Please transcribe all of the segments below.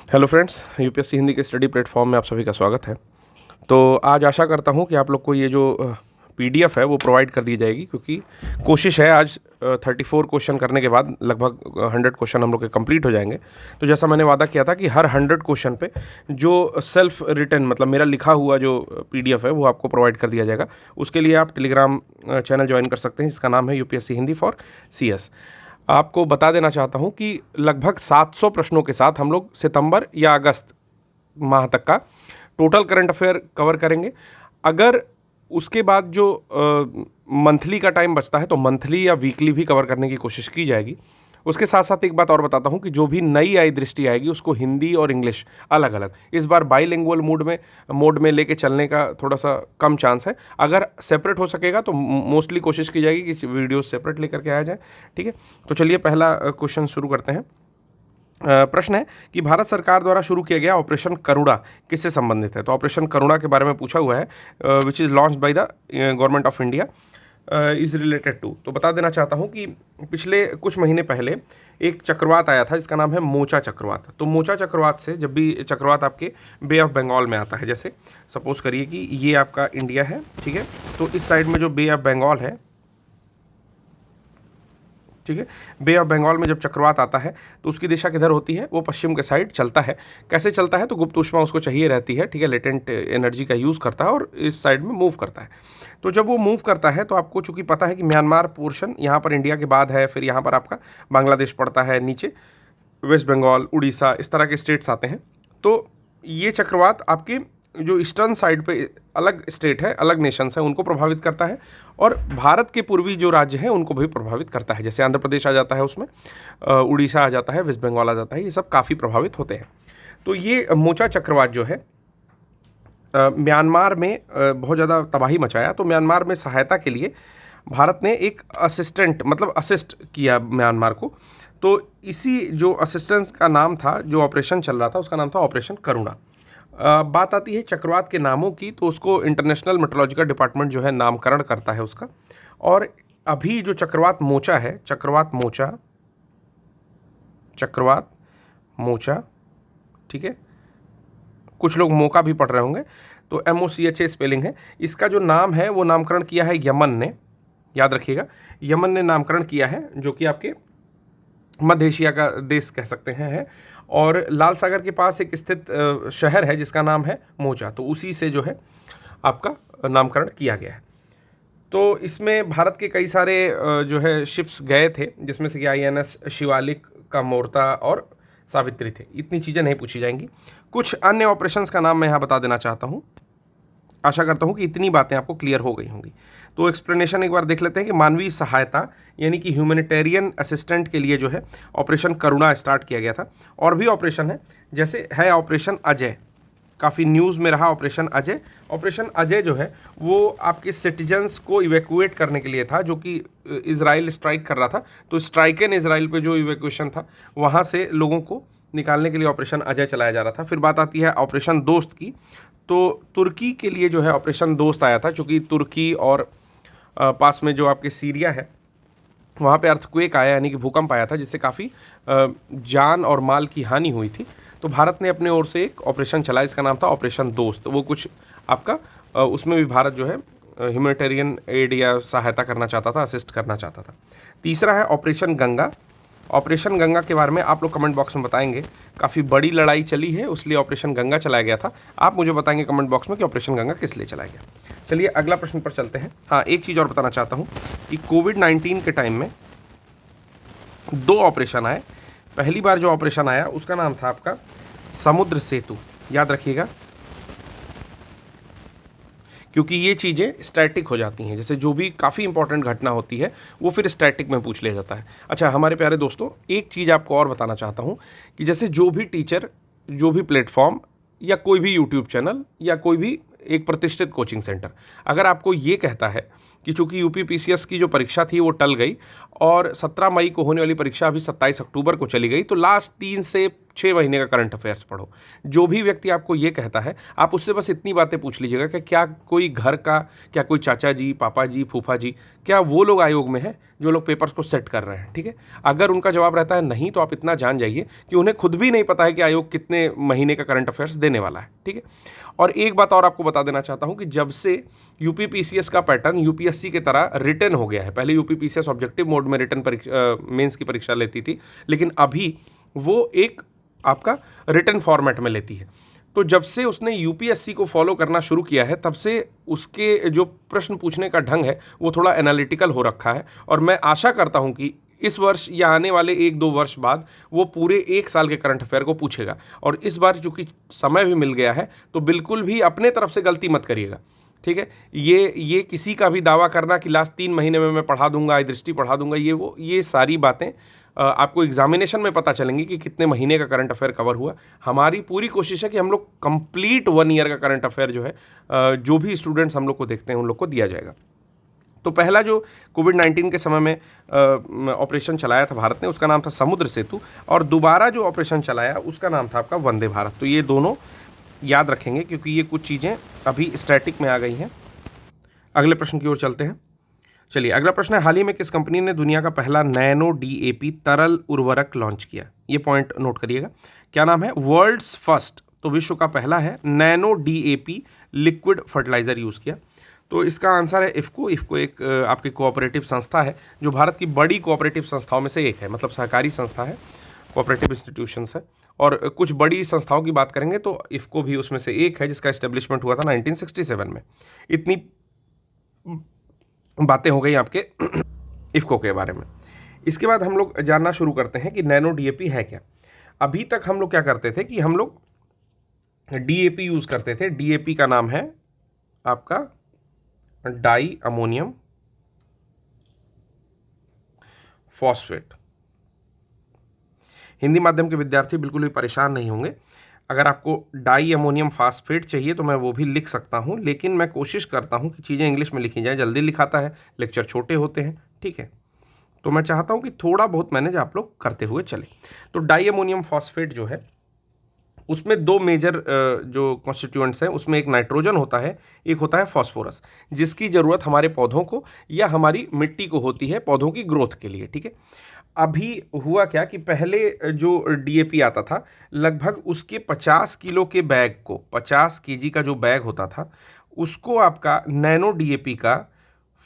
Hello friends, UPSC Hindi के study platform में आप सभी का स्वागत है। तो आज आशा करता हूँ कि आप लोग को ये जो पीडीएफ है वो प्रोवाइड कर दी जाएगी, क्योंकि कोशिश है आज 34 क्वेश्चन करने के बाद लगभग 100 क्वेश्चन हम लोग के कंप्लीट हो जाएंगे। तो जैसा मैंने वादा किया था कि हर 100 क्वेश्चन पे जो सेल्फ रिटन मतलब मेरा लिखा हुआ जो पीडीएफ है वो आपको प्रोवाइड कर दिया जाएगा। उसके लिए आप टेलीग्राम चैनल ज्वाइन कर सकते हैं, जिसका नाम है यूपीएससी हिंदी फॉर सीएस। आपको बता देना चाहता हूं कि लगभग 700 प्रश्नों के साथ हम लोग सितंबर या अगस्त माह तक का टोटल करंट अफेयर कवर करेंगे। अगर उसके बाद जो मंथली का टाइम बचता है तो मंथली या वीकली भी कवर करने की कोशिश की जाएगी। उसके साथ साथ एक बात और बताता हूँ कि जो भी नई आई दृष्टि आएगी उसको हिंदी और इंग्लिश अलग अलग इस बार बाईलिंगुअल मोड में लेके चलने का थोड़ा सा कम चांस है। अगर सेपरेट हो सकेगा तो मोस्टली कोशिश की जाएगी कि वीडियो सेपरेट लेकर के आया जाए। ठीक है, तो चलिए पहला क्वेश्चन शुरू करते हैं। प्रश्न है कि भारत सरकार द्वारा शुरू किया गया ऑपरेशन करुणा किससे संबंधित है। तो ऑपरेशन करुणा के बारे में पूछा हुआ है, which is launched by the government of India is related to. तो बता देना चाहता हूँ कि पिछले कुछ महीने पहले एक चक्रवात आया था जिसका नाम है मोचा चक्रवात। तो मोचा चक्रवात से, जब भी चक्रवात आपके बे ऑफ बंगाल में आता है, जैसे सपोज करिए कि ये आपका इंडिया है, ठीक है, तो इस साइड में जो बे ऑफ बंगाल है, ठीक है, बे ऑफ बंगाल में जब चक्रवात आता है तो उसकी दिशा किधर होती है, वो पश्चिम के साइड चलता है। कैसे चलता है, तो गुप्त ऊष्मा उसको चाहिए रहती है, ठीक है, लेटेंट एनर्जी का यूज़ करता है और इस साइड में मूव करता है। तो जब वो मूव करता है तो आपको चूंकि पता है कि म्यांमार पोर्शन यहाँ पर इंडिया के बाद है, फिर यहाँ पर आपका बांग्लादेश पड़ता है, नीचे वेस्ट बंगाल, उड़ीसा, इस तरह के स्टेट्स आते हैं। तो ये चक्रवात आपके जो ईस्टर्न साइड पे अलग स्टेट है, अलग नेशंस हैं, उनको प्रभावित करता है और भारत के पूर्वी जो राज्य हैं उनको भी प्रभावित करता है। जैसे आंध्र प्रदेश आ जाता है, उसमें उड़ीसा आ जाता है, वेस्ट बंगाल आ जाता है, ये सब काफ़ी प्रभावित होते हैं। तो ये मोचा चक्रवात जो है म्यांमार में बहुत ज़्यादा तबाही मचाया। तो म्यांमार में सहायता के लिए भारत ने एक असिस्ट किया म्यांमार को। तो इसी जो असिस्टेंस का नाम था, जो ऑपरेशन चल रहा था, उसका नाम था ऑपरेशन करुणा। बात आती है चक्रवात के नामों की, तो उसको इंटरनेशनल मेट्रोलॉजिकल डिपार्टमेंट जो है नामकरण करता है उसका। और अभी जो चक्रवात मोचा है, चक्रवात मोचा, ठीक है, कुछ लोग मौका भी पढ़ रहे होंगे, तो MOCHA स्पेलिंग है। इसका जो नाम है वो नामकरण किया है यमन ने, याद रखिएगा, यमन ने नामकरण किया है, जो कि आपके मध्य एशिया का देश कह सकते हैं है। और लाल सागर के पास एक स्थित शहर है जिसका नाम है मोचा, तो उसी से जो है आपका नामकरण किया गया है। तो इसमें भारत के कई सारे जो है शिप्स गए थे, जिसमें से कि INS शिवालिक का मोर्ता और सावित्री थे। इतनी चीज़ें नहीं पूछी जाएंगी। कुछ अन्य ऑपरेशंस का नाम मैं यहाँ बता देना चाहता हूँ। आशा करता हूँ कि इतनी बातें आपको क्लियर हो गई होंगी। तो एक्सप्लेनेशन एक बार देख लेते हैं कि मानवीय सहायता यानी कि ह्यूमैनिटेरियन असिस्टेंट के लिए जो है ऑपरेशन करुणा स्टार्ट किया गया था। और भी ऑपरेशन है, जैसे है ऑपरेशन अजय, काफ़ी न्यूज़ में रहा ऑपरेशन अजय। ऑपरेशन अजय जो है वो आपके सिटीजन्स को इवैक्यूएट करने के लिए था, जो कि इजराइल स्ट्राइक कर रहा था। तो स्ट्राइक इन इजराइल पे जो इवैक्यूएशन था, वहाँ से लोगों को निकालने के लिए ऑपरेशन अजय चलाया जा रहा था। फिर बात आती है ऑपरेशन दोस्त की। तो तुर्की के लिए जो है ऑपरेशन दोस्त आया था, क्योंकि तुर्की और पास में जो आपके सीरिया है वहाँ पे अर्थक्वेक आया, यानी कि भूकंप आया था, जिससे काफ़ी जान और माल की हानि हुई थी। तो भारत ने अपने ओर से एक ऑपरेशन चलाया, इसका नाम था ऑपरेशन दोस्त। वो कुछ आपका उसमें भी भारत जो है ह्यूमैनिटेरियन एड या सहायता करना चाहता था, असिस्ट करना चाहता था। तीसरा है ऑपरेशन गंगा। ऑपरेशन गंगा के बारे में आप लोग कमेंट बॉक्स में बताएंगे। काफ़ी बड़ी लड़ाई चली है, उसलिए ऑपरेशन गंगा चलाया गया था। आप मुझे बताएंगे कमेंट बॉक्स में कि ऑपरेशन गंगा किस लिए चलाया गया। चलिए अगला प्रश्न पर चलते हैं। हाँ, एक चीज़ और बताना चाहता हूँ कि कोविड-19 के टाइम में 2 ऑपरेशन आए। पहली बार जो ऑपरेशन आया उसका नाम था आपका समुद्र सेतु, याद रखिएगा, क्योंकि ये चीज़ें स्टैटिक हो जाती हैं। जैसे जो भी काफ़ी इंपॉर्टेंट घटना होती है वो फिर स्टैटिक में पूछ लिया जाता है। अच्छा हमारे प्यारे दोस्तों, एक चीज़ आपको और बताना चाहता हूँ कि जैसे जो भी टीचर, जो भी प्लेटफॉर्म या कोई भी यूट्यूब चैनल या कोई भी एक प्रतिष्ठित कोचिंग सेंटर अगर आपको ये कहता है कि चूँकि UPPCS की जो परीक्षा थी वो टल गई और 17 मई को होने वाली परीक्षा अभी 27 अक्टूबर को चली गई, तो लास्ट 3 से 6 महीने का करंट अफेयर्स पढ़ो। जो भी व्यक्ति आपको ये कहता है, आप उससे बस इतनी बातें पूछ लीजिएगा कि क्या कोई घर का, क्या कोई चाचा जी, पापा जी, फूफा जी, क्या वो लोग आयोग में हैं जो लोग पेपर्स को सेट कर रहे हैं, ठीक है। अगर उनका जवाब रहता है नहीं, तो आप इतना जान जाइए कि उन्हें खुद भी नहीं पता है कि आयोग कितने महीने का करंट अफेयर्स देने वाला है, ठीक है। और एक बात और आपको बता देना चाहता हूं कि जब से यूपी पीसीएस का पैटर्न यूपीएससी की तरह रिटन हो गया है, पहले यूपी पीसीएस ऑब्जेक्टिव मोड में रिटन मेंस की परीक्षा लेती थी, लेकिन अभी वो एक आपका रिटन फॉर्मेट में लेती है। तो जब से उसने यूपीएससी को फॉलो करना शुरू किया है, तब से उसके जो प्रश्न पूछने का ढंग है वो थोड़ा एनालिटिकल हो रखा है। और मैं आशा करता हूं कि इस वर्ष या आने वाले 1-2 वर्ष बाद वो पूरे 1 साल के करंट अफेयर को पूछेगा। और इस बार चूंकि समय भी मिल गया है, तो बिल्कुल भी अपने तरफ से गलती मत करिएगा, ठीक है। ये किसी का भी दावा करना कि लास्ट 3 महीने में मैं पढ़ा दूंगा, दृष्टि पढ़ा दूंगा, ये सारी बातें आपको एग्जामिनेशन में पता चलेंगी कि कितने महीने का करंट अफेयर कवर हुआ। हमारी पूरी कोशिश है कि हम लोग कंप्लीट 1 ईयर का करंट अफेयर जो है, जो भी स्टूडेंट्स हम लोग को देखते हैं उन लोग को दिया जाएगा। तो पहला जो कोविड-19 के समय में ऑपरेशन चलाया था भारत ने, उसका नाम था समुद्र सेतु, और दोबारा जो ऑपरेशन चलाया उसका नाम था आपका वंदे भारत। तो ये दोनों याद रखेंगे क्योंकि ये कुछ चीज़ें अभी स्टैटिक में आ गई हैं। अगले प्रश्न की ओर चलते हैं। चलिए, अगला प्रश्न है, हाल ही में किस कंपनी ने दुनिया का पहला नैनो डीएपी तरल उर्वरक लॉन्च किया? ये पॉइंट नोट करिएगा, क्या नाम है? वर्ल्ड्स फर्स्ट, तो विश्व का पहला है, nano DAP liquid fertiliser use किया। तो इसका आंसर है इफ़को। इफ़को एक आपकी कोऑपरेटिव संस्था है जो भारत की बड़ी कोऑपरेटिव संस्थाओं में से एक है, मतलब सहकारी संस्था है, कोऑपरेटिव इंस्टीट्यूशंस है। और कुछ बड़ी संस्थाओं की बात करेंगे तो इफ़को भी उसमें से एक है, जिसका एस्टेब्लिशमेंट हुआ था 1967 में। इतनी बातें हो गई आपके इफ़को के बारे में। इसके बाद हम लोग जानना शुरू करते हैं कि नैनो डीएपी है क्या। अभी तक हम लोग क्या करते थे कि हम लोग डीएपी यूज़ करते थे। डीएपी का नाम है आपका डाई अमोनियम फॉस्फेट। हिंदी माध्यम के विद्यार्थी बिल्कुल भी परेशान नहीं होंगे। अगर आपको डाई अमोनियम फॉस्फेट चाहिए तो मैं वो भी लिख सकता हूँ, लेकिन मैं कोशिश करता हूँ कि चीज़ें इंग्लिश में लिखी जाए। जल्दी लिखाता है, लेक्चर छोटे होते हैं, ठीक है। तो मैं चाहता हूँ कि थोड़ा बहुत मैनेज आप लोग करते हुए चले। तो डाई अमोनियम फॉस्फेट जो है, उसमें 2 मेजर जो कॉन्स्टिट्यूएंट्स हैं, उसमें एक नाइट्रोजन होता है, एक होता है फॉस्फोरस, जिसकी ज़रूरत हमारे पौधों को या हमारी मिट्टी को होती है पौधों की ग्रोथ के लिए, ठीक है। अभी हुआ क्या कि पहले जो डीएपी आता था, लगभग उसके 50 किलो के बैग को, 50 केजी का जो बैग होता था, उसको आपका नैनो डीएपी का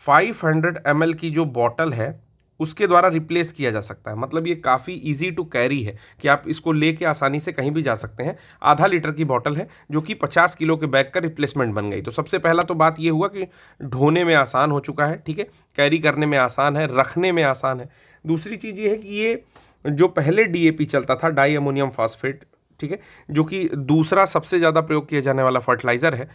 500 ml की जो बॉटल है उसके द्वारा रिप्लेस किया जा सकता है। मतलब ये काफ़ी इजी टू कैरी है कि आप इसको लेके आसानी से कहीं भी जा सकते हैं। आधा लीटर की बॉटल है जो कि 50 किलो के बैग का रिप्लेसमेंट बन गई। तो सबसे पहला तो बात ये हुआ कि ढोने में आसान हो चुका है, ठीक है, कैरी करने में आसान है, रखने में आसान है। दूसरी चीज़ ये है कि ये जो पहले डीएपी चलता था, डाई अमोनियम फॉस्फेट, ठीक है, जो कि दूसरा सबसे ज़्यादा प्रयोग किया जाने वाला फर्टिलाइज़र है,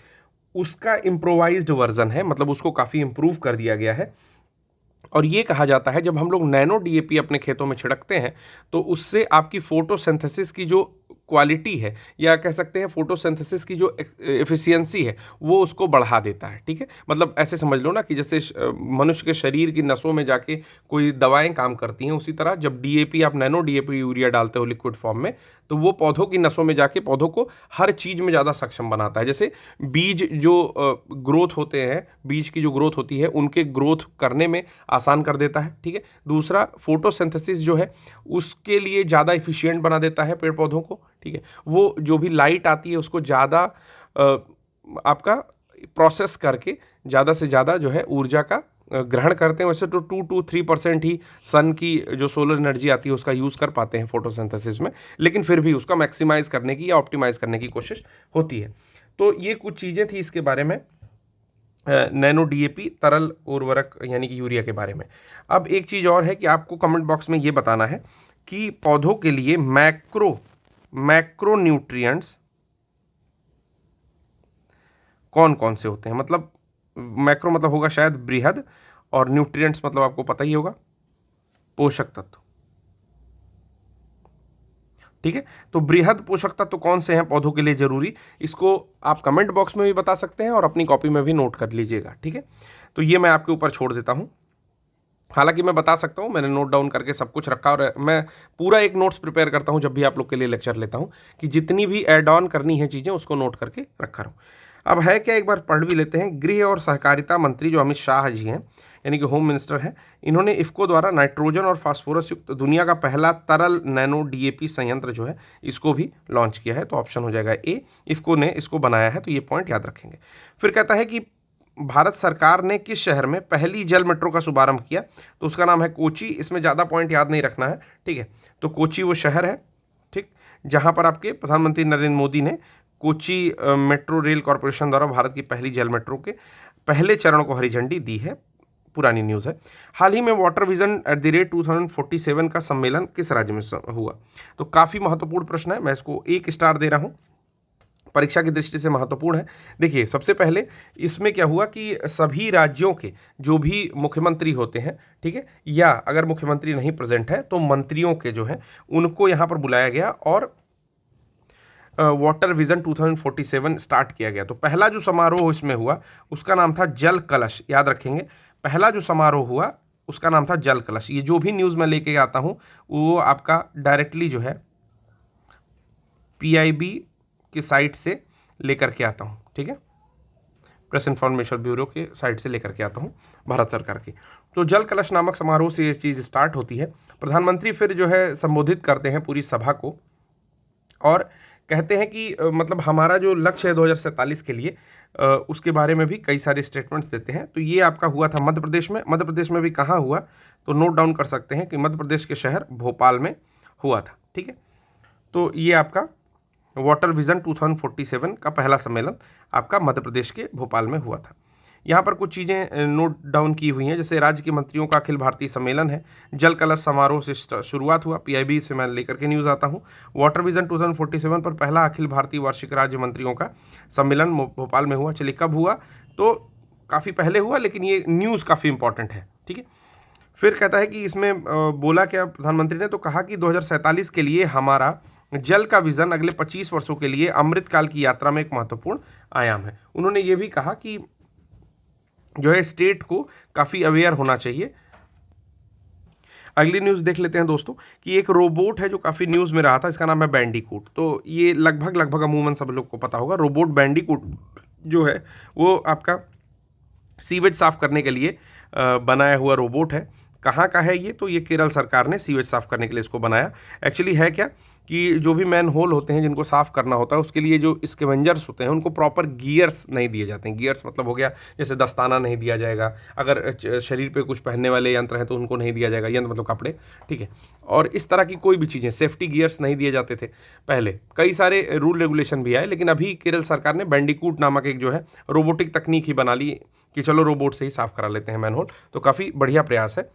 उसका इम्प्रोवाइज्ड वर्जन है, मतलब उसको काफ़ी इम्प्रूव कर दिया गया है। और ये कहा जाता है जब हम लोग नैनो डीएपी अपने खेतों में छिड़कते हैं तो उससे आपकी फोटोसिंथेसिस की जो क्वालिटी है, या कह सकते हैं फोटोसिंथेसिस की जो एफिशिएंसी है, वो उसको बढ़ा देता है, ठीक है। मतलब ऐसे समझ लो ना कि जैसे मनुष्य के शरीर की नसों में जाके कोई दवाएं काम करती हैं, उसी तरह जब डीएपी, आप नैनो डीएपी यूरिया डालते हो लिक्विड फॉर्म में, तो वो पौधों की नसों में जाके पौधों को हर चीज़ में ज़्यादा सक्षम बनाता है। जैसे बीज जो ग्रोथ होते हैं, बीज की जो ग्रोथ होती है, उनके ग्रोथ करने में आसान कर देता है, ठीक है। दूसरा, फोटोसिंथेसिस जो है उसके लिए ज़्यादा इफिशिएंट बना देता है पेड़ पौधों को, ठीक है। वो जो भी लाइट आती है उसको ज़्यादा आपका प्रोसेस करके ज़्यादा से ज़्यादा जो है ऊर्जा का ग्रहण करते हैं। वैसे तो 2 to 3% ही सन की जो सोलर एनर्जी आती है उसका यूज़ कर पाते हैं फोटोसिंथेसिस में, लेकिन फिर भी उसका मैक्सिमाइज़ करने की या ऑप्टिमाइज़ करने की कोशिश होती है। तो ये कुछ चीज़ें थी इसके बारे में, नैनो डीएपी तरल उर्वरक यानी कि यूरिया के बारे में। अब एक चीज़ और है कि आपको कमेंट बॉक्स में ये बताना है कि पौधों के लिए मैक्रो न्यूट्रिएंट्स कौन कौन से होते हैं। मतलब मैक्रो मतलब होगा शायद बृहद, और न्यूट्रिएंट्स मतलब आपको पता ही होगा, पोषक तत्व, ठीक है। तो बृहद पोषक तत्व कौन से हैं पौधों के लिए जरूरी, इसको आप कमेंट बॉक्स में भी बता सकते हैं और अपनी कॉपी में भी नोट कर लीजिएगा, ठीक है। तो ये मैं आपके ऊपर छोड़ देता हूं। हालांकि मैं बता सकता हूँ, मैंने नोट डाउन करके सब कुछ रखा और मैं पूरा एक नोट्स प्रिपेयर करता हूँ जब भी आप लोग के लिए लेक्चर लेता हूँ कि जितनी भी ऐड ऑन करनी है चीज़ें उसको नोट करके रखा रहूँ। अब है क्या, एक बार पढ़ भी लेते हैं। गृह और सहकारिता मंत्री जो अमित शाह जी हैं, यानी कि होम मिनिस्टर हैं, इन्होंने इफ़को द्वारा नाइट्रोजन और फास्फोरस युक्त दुनिया का पहला तरल नैनो डीएपी संयंत्र जो है इसको भी लॉन्च किया है। तो ऑप्शन हो जाएगा ए, इफ़को ने इसको बनाया है, तो ये पॉइंट याद रखेंगे। फिर कहता है कि भारत सरकार ने किस शहर में पहली जल मेट्रो का शुभारंभ किया, तो उसका नाम है कोची। इसमें ज़्यादा पॉइंट याद नहीं रखना है, ठीक है। तो कोची वो शहर है, ठीक, जहाँ पर आपके प्रधानमंत्री नरेंद्र मोदी ने कोची मेट्रो रेल कॉरपोरेशन द्वारा भारत की पहली जल मेट्रो के पहले चरण को हरी झंडी दी है। पुरानी न्यूज़ है। हाल ही में वाटर विजन @2047 का सम्मेलन किस राज्य में हुआ, तो काफ़ी महत्वपूर्ण प्रश्न है, मैं इसको 1 स्टार दे रहा हूँ, परीक्षा की दृष्टि से महत्वपूर्ण है। देखिए, सबसे पहले इसमें क्या हुआ कि सभी राज्यों के जो भी मुख्यमंत्री होते हैं, ठीक है, या अगर मुख्यमंत्री नहीं प्रेजेंट है तो मंत्रियों के जो है उनको यहाँ पर बुलाया गया और वाटर विजन 2047 स्टार्ट किया गया। तो पहला जो समारोह इसमें हुआ उसका नाम था जल कलश, याद रखेंगे। पहला जो समारोह हुआ उसका नाम था जल कलश। ये जो भी न्यूज़ मैं लेके आता हूँ वो आपका डायरेक्टली जो है पीआईबी की साइट से लेकर के आता हूँ, ठीक है, प्रेस इन्फॉर्मेशन ब्यूरो के साइट से लेकर के आता हूँ, भारत सरकार की। तो जल कलश नामक समारोह से ये चीज़ स्टार्ट होती है। प्रधानमंत्री फिर जो है संबोधित करते हैं पूरी सभा को और कहते हैं कि मतलब हमारा जो लक्ष्य है 2047 के लिए, उसके बारे में भी कई सारे स्टेटमेंट्स देते हैं। तो ये आपका हुआ था मध्य प्रदेश में। मध्य प्रदेश में भी कहाँ हुआ, तो नोट डाउन कर सकते हैं कि मध्य प्रदेश के शहर भोपाल में हुआ था, ठीक है। तो ये आपका वाटर विजन 2047 का पहला सम्मेलन आपका मध्य प्रदेश के भोपाल में हुआ था। यहाँ पर कुछ चीज़ें नोट डाउन की हुई हैं, जैसे राज्य के मंत्रियों का अखिल भारतीय सम्मेलन है, जल कलश समारोह से शुरुआत हुआ, पीआईबी से मैं लेकर के न्यूज़ आता हूँ। वाटर विजन 2047 पर पहला अखिल भारतीय वार्षिक राज्य मंत्रियों का सम्मेलन भोपाल में हुआ। चलिए कब हुआ, तो काफ़ी पहले हुआ, लेकिन ये न्यूज़ काफ़ी इंपॉर्टेंट है, ठीक है। फिर कहता है कि इसमें बोला क्या प्रधानमंत्री ने, तो कहा कि 2047 के लिए हमारा जल का विजन अगले 25 वर्षों के लिए अमृतकाल की यात्रा में एक महत्वपूर्ण आयाम है। उन्होंने ये भी कहा कि जो है स्टेट को काफ़ी अवेयर होना चाहिए। अगली न्यूज़ देख लेते हैं दोस्तों कि एक रोबोट है जो काफ़ी न्यूज़ में रहा था, इसका नाम है बैंडिकूट। तो ये लगभग अमूमन सब लोग को पता होगा। रोबोट बैंडिकूट जो है वो आपका सीवेज साफ़ करने के लिए बनाया हुआ रोबोट है। कहाँ का है ये, तो ये केरल सरकार ने सीवेज साफ़ करने के लिए इसको बनाया। एक्चुअली है क्या कि जो भी मैन होल होते हैं जिनको साफ़ करना होता है उसके लिए जो स्कैवेंजर्स होते हैं उनको प्रॉपर गियर्स नहीं दिए जाते हैं। गियर्स मतलब हो गया जैसे दस्ताना नहीं दिया जाएगा, अगर शरीर पे कुछ पहनने वाले यंत्र हैं तो उनको नहीं दिया जाएगा, यंत्र मतलब कपड़े, ठीक है। और इस तरह की कोई भी चीज़ें, सेफ्टी गियर्स नहीं दिए जाते थे पहले। कई सारे रूल रेगुलेशन भी आए, लेकिन अभी केरल सरकार ने बैंडिकूट नामक एक जो है रोबोटिक तकनीक ही बना ली कि चलो रोबोट से ही साफ़ करा लेते हैं मैनहोल। तो काफ़ी बढ़िया प्रयास है।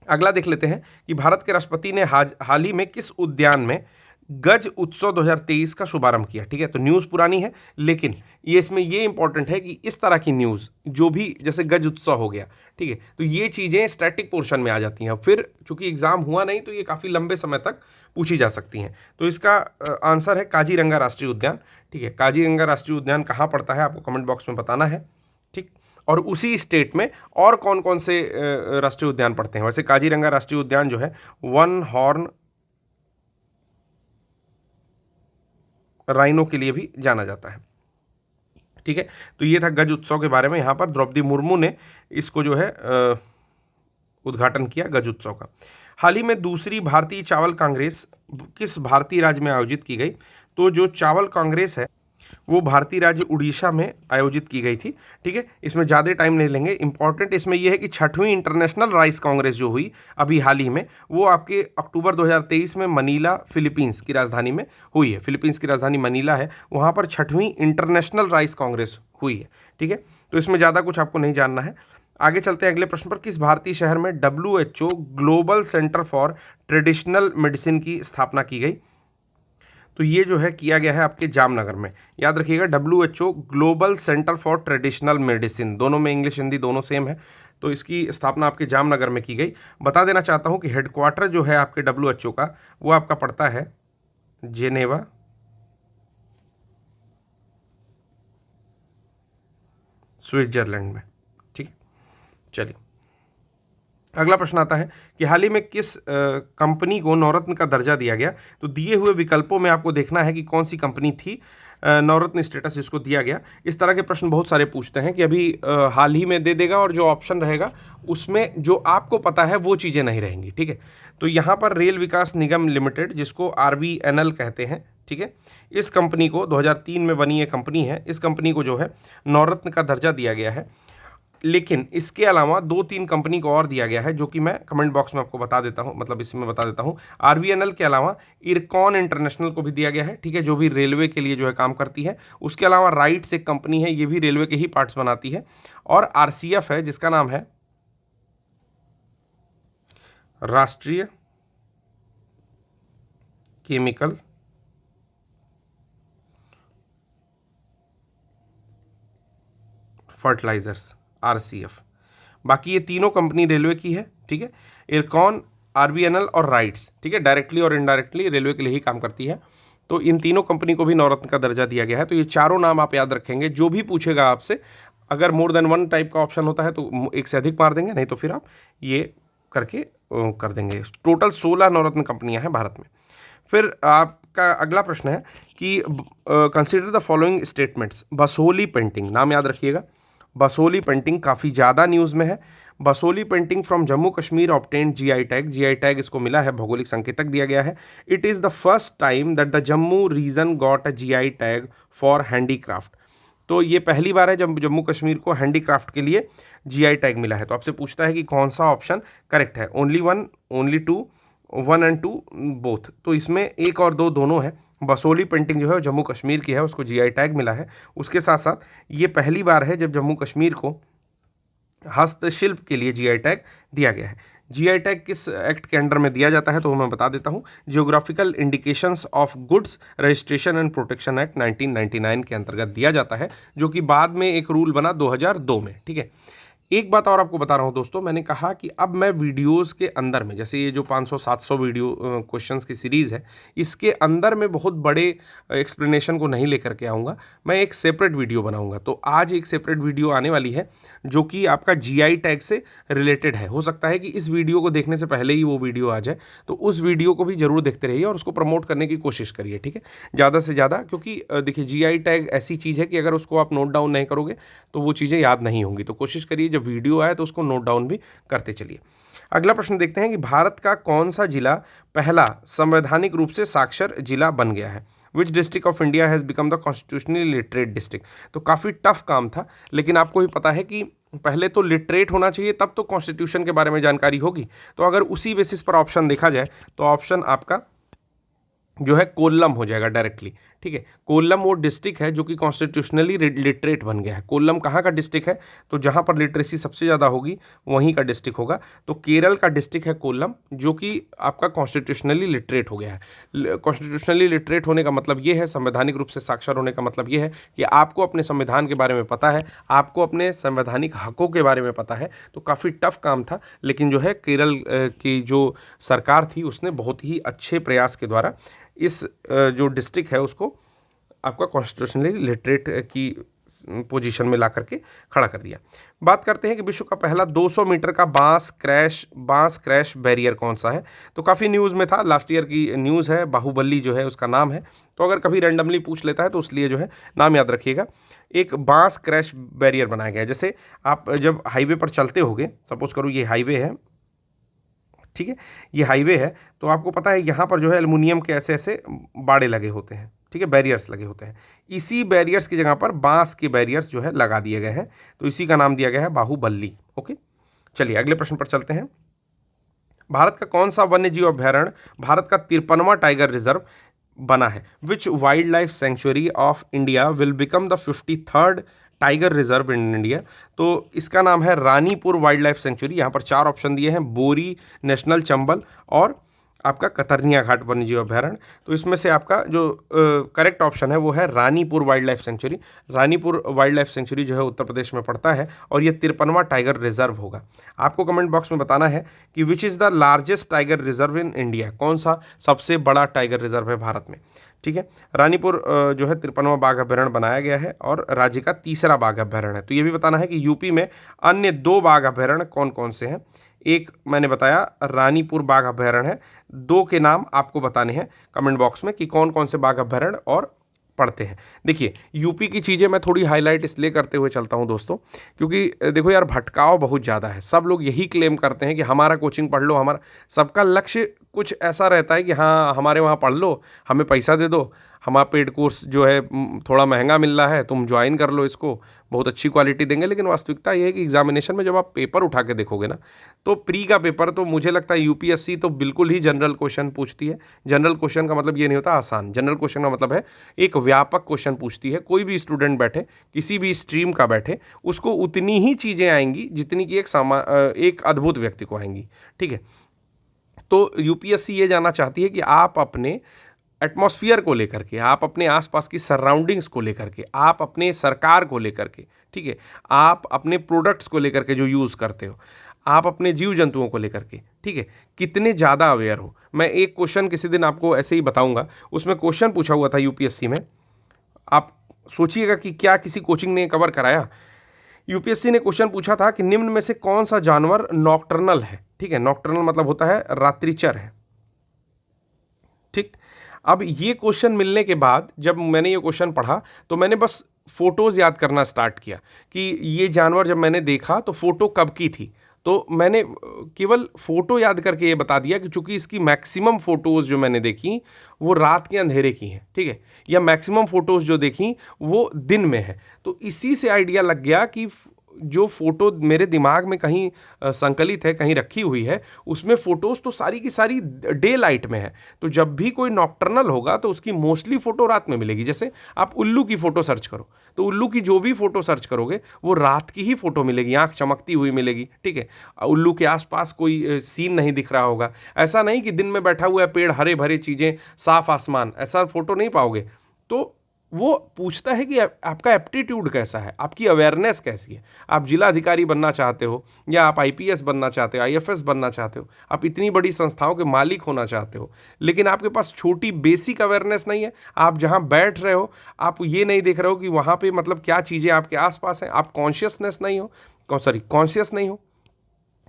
अगला देख लेते हैं कि भारत के राष्ट्रपति ने हाल ही में किस उद्यान में गज उत्सव 2023 का शुभारंभ किया, ठीक है। तो न्यूज़ पुरानी है, लेकिन ये इसमें ये इंपॉर्टेंट है कि इस तरह की न्यूज़ जो भी, जैसे गज उत्सव हो गया, ठीक है, तो ये चीज़ें स्टैटिक पोर्शन में आ जाती हैं। फिर चूंकि एग्जाम हुआ नहीं तो ये काफ़ी लंबे समय तक पूछी जा सकती हैं। तो इसका आंसर है काजीरंगा राष्ट्रीय उद्यान, ठीक है। काजीरंगा राष्ट्रीय उद्यान कहाँ पड़ता है आपको कमेंट बॉक्स में बताना है, ठीक। और उसी स्टेट में और कौन कौन से राष्ट्रीय उद्यान पड़ते हैं। वैसे काजीरंगा राष्ट्रीय उद्यान जो है वन हॉर्न राइनो के लिए भी जाना जाता है, ठीक है। तो ये था गज उत्सव के बारे में। यहाँ पर द्रौपदी मुर्मू ने इसको जो है उद्घाटन किया गज उत्सव का। हाल ही में दूसरी भारतीय चावल कांग्रेस किस भारतीय राज्य में आयोजित की गई, तो जो चावल कांग्रेस है वो भारतीय राज्य उड़ीसा में आयोजित की गई थी, ठीक है। इसमें ज़्यादा टाइम नहीं लेंगे। इंपॉर्टेंट इसमें यह है कि 6वीं इंटरनेशनल राइस कांग्रेस जो हुई अभी हाल ही में, वो आपके अक्टूबर 2023 में मनीला, फिलीपींस की राजधानी में हुई है। फिलीपींस की राजधानी मनीला है, वहाँ पर 6वीं इंटरनेशनल राइस कांग्रेस हुई है, ठीक है। तो इसमें ज़्यादा कुछ आपको नहीं जानना है। आगे चलते हैं अगले प्रश्न पर। किस भारतीय शहर में WHO global centre for traditional medicine की स्थापना की गई, तो ये जो है किया गया है आपके जामनगर में। याद रखिएगा WHO global centre for traditional medicine, दोनों में इंग्लिश हिंदी दोनों सेम है। तो इसकी स्थापना आपके जामनगर में की गई। बता देना चाहता हूँ कि हेडक्वार्टर जो है आपके WHO का वो आपका पड़ता है जेनेवा, स्विट्जरलैंड में, ठीक है। चलिए अगला प्रश्न आता है कि हाल ही में किस कंपनी को नवरत्न का दर्जा दिया गया। तो दिए हुए विकल्पों में आपको देखना है कि कौन सी कंपनी थी नवरत्न स्टेटस जिसको दिया गया। इस तरह के प्रश्न बहुत सारे पूछते हैं कि अभी हाल ही में दे देगा और जो ऑप्शन रहेगा उसमें जो आपको पता है वो चीज़ें नहीं रहेंगी, ठीक है। तो यहाँ पर रेल विकास निगम लिमिटेड, जिसको RVNL कहते हैं, ठीक है, इस कंपनी को 2003 में बनी ये कंपनी है, इस कंपनी को जो है नवरत्न का दर्जा दिया गया है। लेकिन इसके अलावा 2-3 कंपनी को और दिया गया है, जो कि मैं कमेंट बॉक्स में आपको बता देता हूं, मतलब इसमें बता देता हूं। RVNL के अलावा इरकॉन इंटरनेशनल को भी दिया गया है, ठीक है, जो भी रेलवे के लिए जो है काम करती है। उसके अलावा राइट्स एक कंपनी है, ये भी रेलवे के ही पार्ट्स बनाती है। और RCF है, जिसका नाम है राष्ट्रीय केमिकल फर्टिलाइजर्स, RCF। बाकी ये तीनों कंपनी रेलवे की है, ठीक है। इरकॉन, RVNL और राइट्स, ठीक है, डायरेक्टली और इनडायरेक्टली रेलवे के लिए ही काम करती है। तो इन तीनों कंपनी को भी नवरत्न का दर्जा दिया गया है। तो ये चारों नाम आप याद रखेंगे, जो भी पूछेगा आपसे। अगर मोर देन वन टाइप का ऑप्शन होता है तो एक से अधिक मार देंगे, नहीं तो फिर आप ये करके कर देंगे। टोटल 16 नवरत्न कंपनियां हैं भारत में। फिर आपका अगला प्रश्न है कि consider the following statements. Basoli painting, नाम याद रखिएगा। बसोली पेंटिंग काफ़ी ज़्यादा न्यूज़ में है। Basohli painting from Jammu Kashmir obtained GI tag. GI tag इसको मिला है, भौगोलिक संकेतक दिया गया है। It is the first time that the Jammu region got a GI tag for handicraft. तो ये पहली बार है जब जम्मू कश्मीर को हैंडीक्राफ्ट के लिए GI टैग मिला है। तो आपसे पूछता है कि कौन सा ऑप्शन करेक्ट है। ओनली वन, ओनली टू, 1 और 2 बोथ। तो इसमें 1 और 2 दोनों है। बसोली पेंटिंग जो है जम्मू कश्मीर की है, उसको GI टैग मिला है। उसके साथ साथ ये पहली बार है जब जम्मू कश्मीर को हस्तशिल्प के लिए GI टैग दिया गया है। GI टैग किस एक्ट के अंडर में दिया जाता है तो मैं बता देता हूँ। Geographical indications of goods registration and protection act 1999 के अंतर्गत दिया जाता है, जो कि बाद में एक रूल बना 2002 में, ठीक है। एक बात और आपको बता रहा हूँ दोस्तों, मैंने कहा कि अब मैं वीडियोस के अंदर में, जैसे ये जो 500-700 वीडियो क्वेश्चंस की सीरीज़ है, इसके अंदर में बहुत बड़े एक्सप्लेनेशन को नहीं लेकर के आऊँगा। मैं एक सेपरेट वीडियो बनाऊँगा। तो आज एक सेपरेट वीडियो आने वाली है जो कि आपका GI टैग से रिलेटेड है। हो सकता है कि इस वीडियो को देखने से पहले ही वो वीडियो आ जाए, तो उस वीडियो को भी जरूर देखते रहिए और उसको प्रमोट करने की कोशिश करिए, ठीक है, ज़्यादा से ज़्यादा। क्योंकि देखिए GI टैग ऐसी चीज़ है कि अगर उसको आप नोट डाउन नहीं करोगे तो वो चीज़ें याद नहीं होंगी। तो कोशिश करिए जब वीडियो आए तो उसको नोट डाउन भी करते चलिए। अगला प्रश्न देखते हैं कि भारत का कौन सा जिला पहला संवैधानिक रूप से साक्षर जिला बन गया है। Which district of India has become the constitutionally literate district. तो काफ़ी टफ काम था, लेकिन आपको भी पता है कि पहले तो लिटरेट होना चाहिए, तब तो कॉन्स्टिट्यूशन के बारे में जानकारी होगी। तो अगर उसी बेसिस पर ऑप्शन देखा जाए तो ऑप्शन आपका जो है कोल्लम हो जाएगा डायरेक्टली, ठीक है। कोल्लम वो डिस्ट्रिक्ट है जो कि कॉन्स्टिट्यूशनली लिटरेट बन गया है। कोल्लम कहाँ का डिस्ट्रिक्ट है, तो जहाँ पर लिटरेसी सबसे ज़्यादा होगी वहीं का डिस्ट्रिक्ट होगा। तो केरल का डिस्ट्रिक्ट है कोल्लम, जो कि आपका कॉन्स्टिट्यूशनली लिटरेट हो गया है। कॉन्स्टिट्यूशनली लिटरेट होने का मतलब ये है, संवैधानिक रूप से साक्षर होने का मतलब ये है कि आपको अपने संविधान के बारे में पता है, आपको अपने संवैधानिक हकों के बारे में पता है। तो काफ़ी टफ काम था, लेकिन जो है केरल की जो सरकार थी उसने बहुत ही अच्छे प्रयास के द्वारा इस जो डिस्ट्रिक्ट है उसको आपका कॉन्स्टिट्यूशनली लिटरेट की पोजीशन में ला करके खड़ा कर दिया। बात करते हैं कि विश्व का पहला 200 मीटर का बांस क्रैश बैरियर कौन सा है। तो काफ़ी न्यूज़ में था, लास्ट ईयर की न्यूज़ है, बाहुबली जो है उसका नाम है। तो अगर कभी रैंडमली पूछ लेता है तो उसलिए जो है नाम याद रखिएगा। एक बांस क्रैश बैरियर बनाया गया है। जैसे आप जब हाईवे पर चलते होगे, सपोज करो ये हाईवे है, ठीक है, ये हाईवे है, तो आपको पता है यहाँ पर जो है एल्युमिनियम के ऐसे ऐसे बाड़े लगे होते हैं, ठीक है, बैरियर्स लगे होते हैं। इसी बैरियर्स की जगह पर बांस के बैरियर्स जो है लगा दिए गए हैं, तो इसी का नाम दिया गया है बाहुबली। ओके, चलिए अगले प्रश्न पर चलते हैं। भारत का कौन सा वन्य जीव अभ्यारण्य भारत का 53वां टाइगर रिजर्व बना है। Which wild life sanctuary of India will become the 53rd tiger reserve in India. तो इसका नाम है रानीपुर वाइल्ड लाइफ सेंचुरी। यहाँ पर 4 ऑप्शन दिए हैं, बोरी नेशनल, चंबल और आपका कतरनिया घाट वन्यजीव अभ्यारण्य। तो इसमें से आपका जो करेक्ट ऑप्शन है वो है Ranipur wild life century. Ranipur wild life century जो है उत्तर प्रदेश में पड़ता है और ये 53वां टाइगर रिजर्व होगा। आपको कमेंट बॉक्स में बताना है कि which is the largest tiger reserve in India, कौन सा सबसे बड़ा टाइगर रिजर्व है भारत में, ठीक है। रानीपुर जो है 53वां बाघ अभ्यारण्य बनाया गया है और राज्य का तीसरा बाघ अभ्यारण्य है। तो ये भी बताना है कि यूपी में अन्य 2 बाघ अभ्यारण्य कौन कौन से हैं। एक मैंने बताया रानीपुर बाघ अभयारण्य है। 2 के नाम आपको बताने हैं कमेंट बॉक्स में कि कौन कौन से बाघ अभयारण्य और पढ़ते हैं। देखिए यूपी की चीज़ें मैं थोड़ी हाईलाइट इसलिए करते हुए चलता हूं दोस्तों, क्योंकि देखो यार भटकाव बहुत ज़्यादा है। सब लोग यही क्लेम करते हैं कि हमारा कोचिंग पढ़ लो, हमारा सबका लक्ष्य कुछ ऐसा रहता है कि हाँ हमारे वहाँ पढ़ लो, हमें पैसा दे दो, हमारा पेड कोर्स जो है थोड़ा महंगा मिल रहा है, तुम ज्वाइन कर लो इसको, बहुत अच्छी क्वालिटी देंगे। लेकिन वास्तविकता ये है कि एग्जामिनेशन में जब आप पेपर उठा के देखोगे ना, तो प्री का पेपर तो मुझे लगता है यूपीएससी तो बिल्कुल ही जनरल क्वेश्चन पूछती है। जनरल क्वेश्चन का मतलब ये नहीं होता आसान, जनरल क्वेश्चन का मतलब है एक व्यापक क्वेश्चन पूछती है। कोई भी स्टूडेंट बैठे, किसी भी स्ट्रीम का बैठे, उसको उतनी ही चीज़ें आएंगी जितनी कि एक अद्भुत व्यक्ति को आएंगी। ठीक है, तो यूपीएससी ये जानना चाहती है कि आप अपने एटमॉस्फियर को लेकर के, आप अपने आसपास की सराउंडिंग्स को लेकर के, आप अपने सरकार को लेकर के, ठीक है, आप अपने प्रोडक्ट्स को लेकर के जो यूज़ करते हो, आप अपने जीव जंतुओं को लेकर के, ठीक है, कितने ज़्यादा अवेयर हो। मैं एक क्वेश्चन किसी दिन आपको ऐसे ही बताऊंगा, उसमें क्वेश्चन पूछा हुआ था यूपीएससी में। आप सोचिएगा कि क्या किसी कोचिंग ने कवर कराया। यूपीएससी ने क्वेश्चन पूछा था कि निम्न में से कौन सा जानवर नॉक्टर्नल है। ठीक है, नॉक्टर्नल मतलब होता है रात्रिचर है। ठीक, अब ये क्वेश्चन मिलने के बाद जब मैंने ये क्वेश्चन पढ़ा तो मैंने बस फोटोज़ याद करना स्टार्ट किया कि ये जानवर जब मैंने देखा तो फोटो कब की थी। तो मैंने केवल फोटो याद करके ये बता दिया कि चूंकि इसकी मैक्सिमम फोटोज़ जो मैंने देखी वो रात के अंधेरे की हैं, ठीक है, या मैक्सिमम फोटोज़ जो देखी वो दिन में है। तो इसी से आइडिया लग गया कि जो फोटो मेरे दिमाग में कहीं संकलित है, कहीं रखी हुई है, उसमें फोटोज़ तो सारी की सारी डे लाइट में है। तो जब भी कोई नॉक्टर्नल होगा तो उसकी मोस्टली फ़ोटो रात में मिलेगी। जैसे आप उल्लू की फ़ोटो सर्च करो तो उल्लू की जो भी फ़ोटो सर्च करोगे वो रात की ही फ़ोटो मिलेगी, आँख चमकती हुई मिलेगी। ठीक है, उल्लू के आसपास कोई सीन नहीं दिख रहा होगा। ऐसा नहीं कि दिन में बैठा हुआ है पेड़, हरे भरे चीज़ें, साफ आसमान, ऐसा फ़ोटो नहीं पाओगे। तो वो पूछता है कि आपका एप्टीट्यूड कैसा है, आपकी अवेयरनेस कैसी है। आप जिला अधिकारी बनना चाहते हो, या आप आईपीएस बनना चाहते हो, आईएफएस बनना चाहते हो, आप इतनी बड़ी संस्थाओं के मालिक होना चाहते हो, लेकिन आपके पास छोटी बेसिक अवेयरनेस नहीं है। आप जहां बैठ रहे हो आप ये नहीं देख रहे हो कि वहां पे मतलब क्या चीज़ें आपके आसपास हैं, आप कॉन्शियस नहीं हो।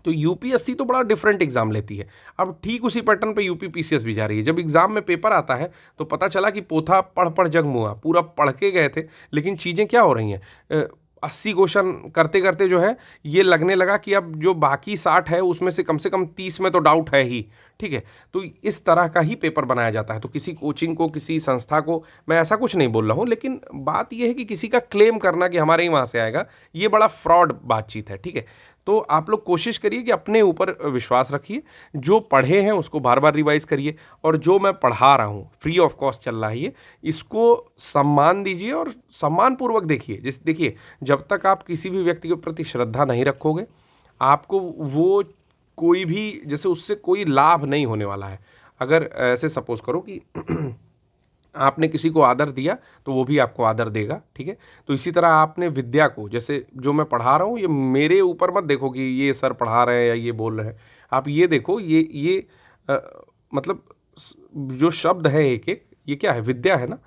तो यूपीएससी तो बड़ा डिफरेंट एग्जाम लेती है। अब ठीक उसी पैटर्न पे यूपीपीसीएस भी जा रही है। जब एग्जाम में पेपर आता है तो पता चला कि पोथा पढ़ पढ़ जग मुआ, पूरा पढ़ के गए थे, लेकिन चीज़ें क्या हो रही हैं, 80 क्वेश्चन करते करते जो है ये लगने लगा कि अब जो बाकी 60 है उसमें से कम 30 में तो डाउट है ही। ठीक है, तो इस तरह का ही पेपर बनाया जाता है। तो किसी कोचिंग को, किसी संस्था को मैं ऐसा कुछ नहीं बोल रहा हूँ, लेकिन बात यह है कि किसी का क्लेम करना कि हमारे ही वहाँ से आएगा, ये बड़ा फ्रॉड बातचीत है। ठीक है, तो आप लोग कोशिश करिए कि अपने ऊपर विश्वास रखिए, जो पढ़े हैं उसको बार बार रिवाइज करिए, और जो मैं पढ़ा रहा हूँ फ्री ऑफ कॉस्ट चल रहा है ये, इसको सम्मान दीजिए और सम्मानपूर्वक देखिए। जैसे देखिए, जब तक आप किसी भी व्यक्ति के प्रति श्रद्धा नहीं रखोगे, आपको वो कोई भी, जैसे उससे कोई लाभ नहीं होने वाला है। अगर ऐसे सपोज करो कि आपने किसी को आदर दिया तो वो भी आपको आदर देगा। ठीक है, तो इसी तरह आपने विद्या को, जैसे जो मैं पढ़ा रहा हूँ, ये मेरे ऊपर मत देखो कि ये सर पढ़ा रहे हैं या ये बोल रहे हैं। आप ये देखो, ये मतलब जो शब्द है एक एक, ये क्या है, विद्या है ना,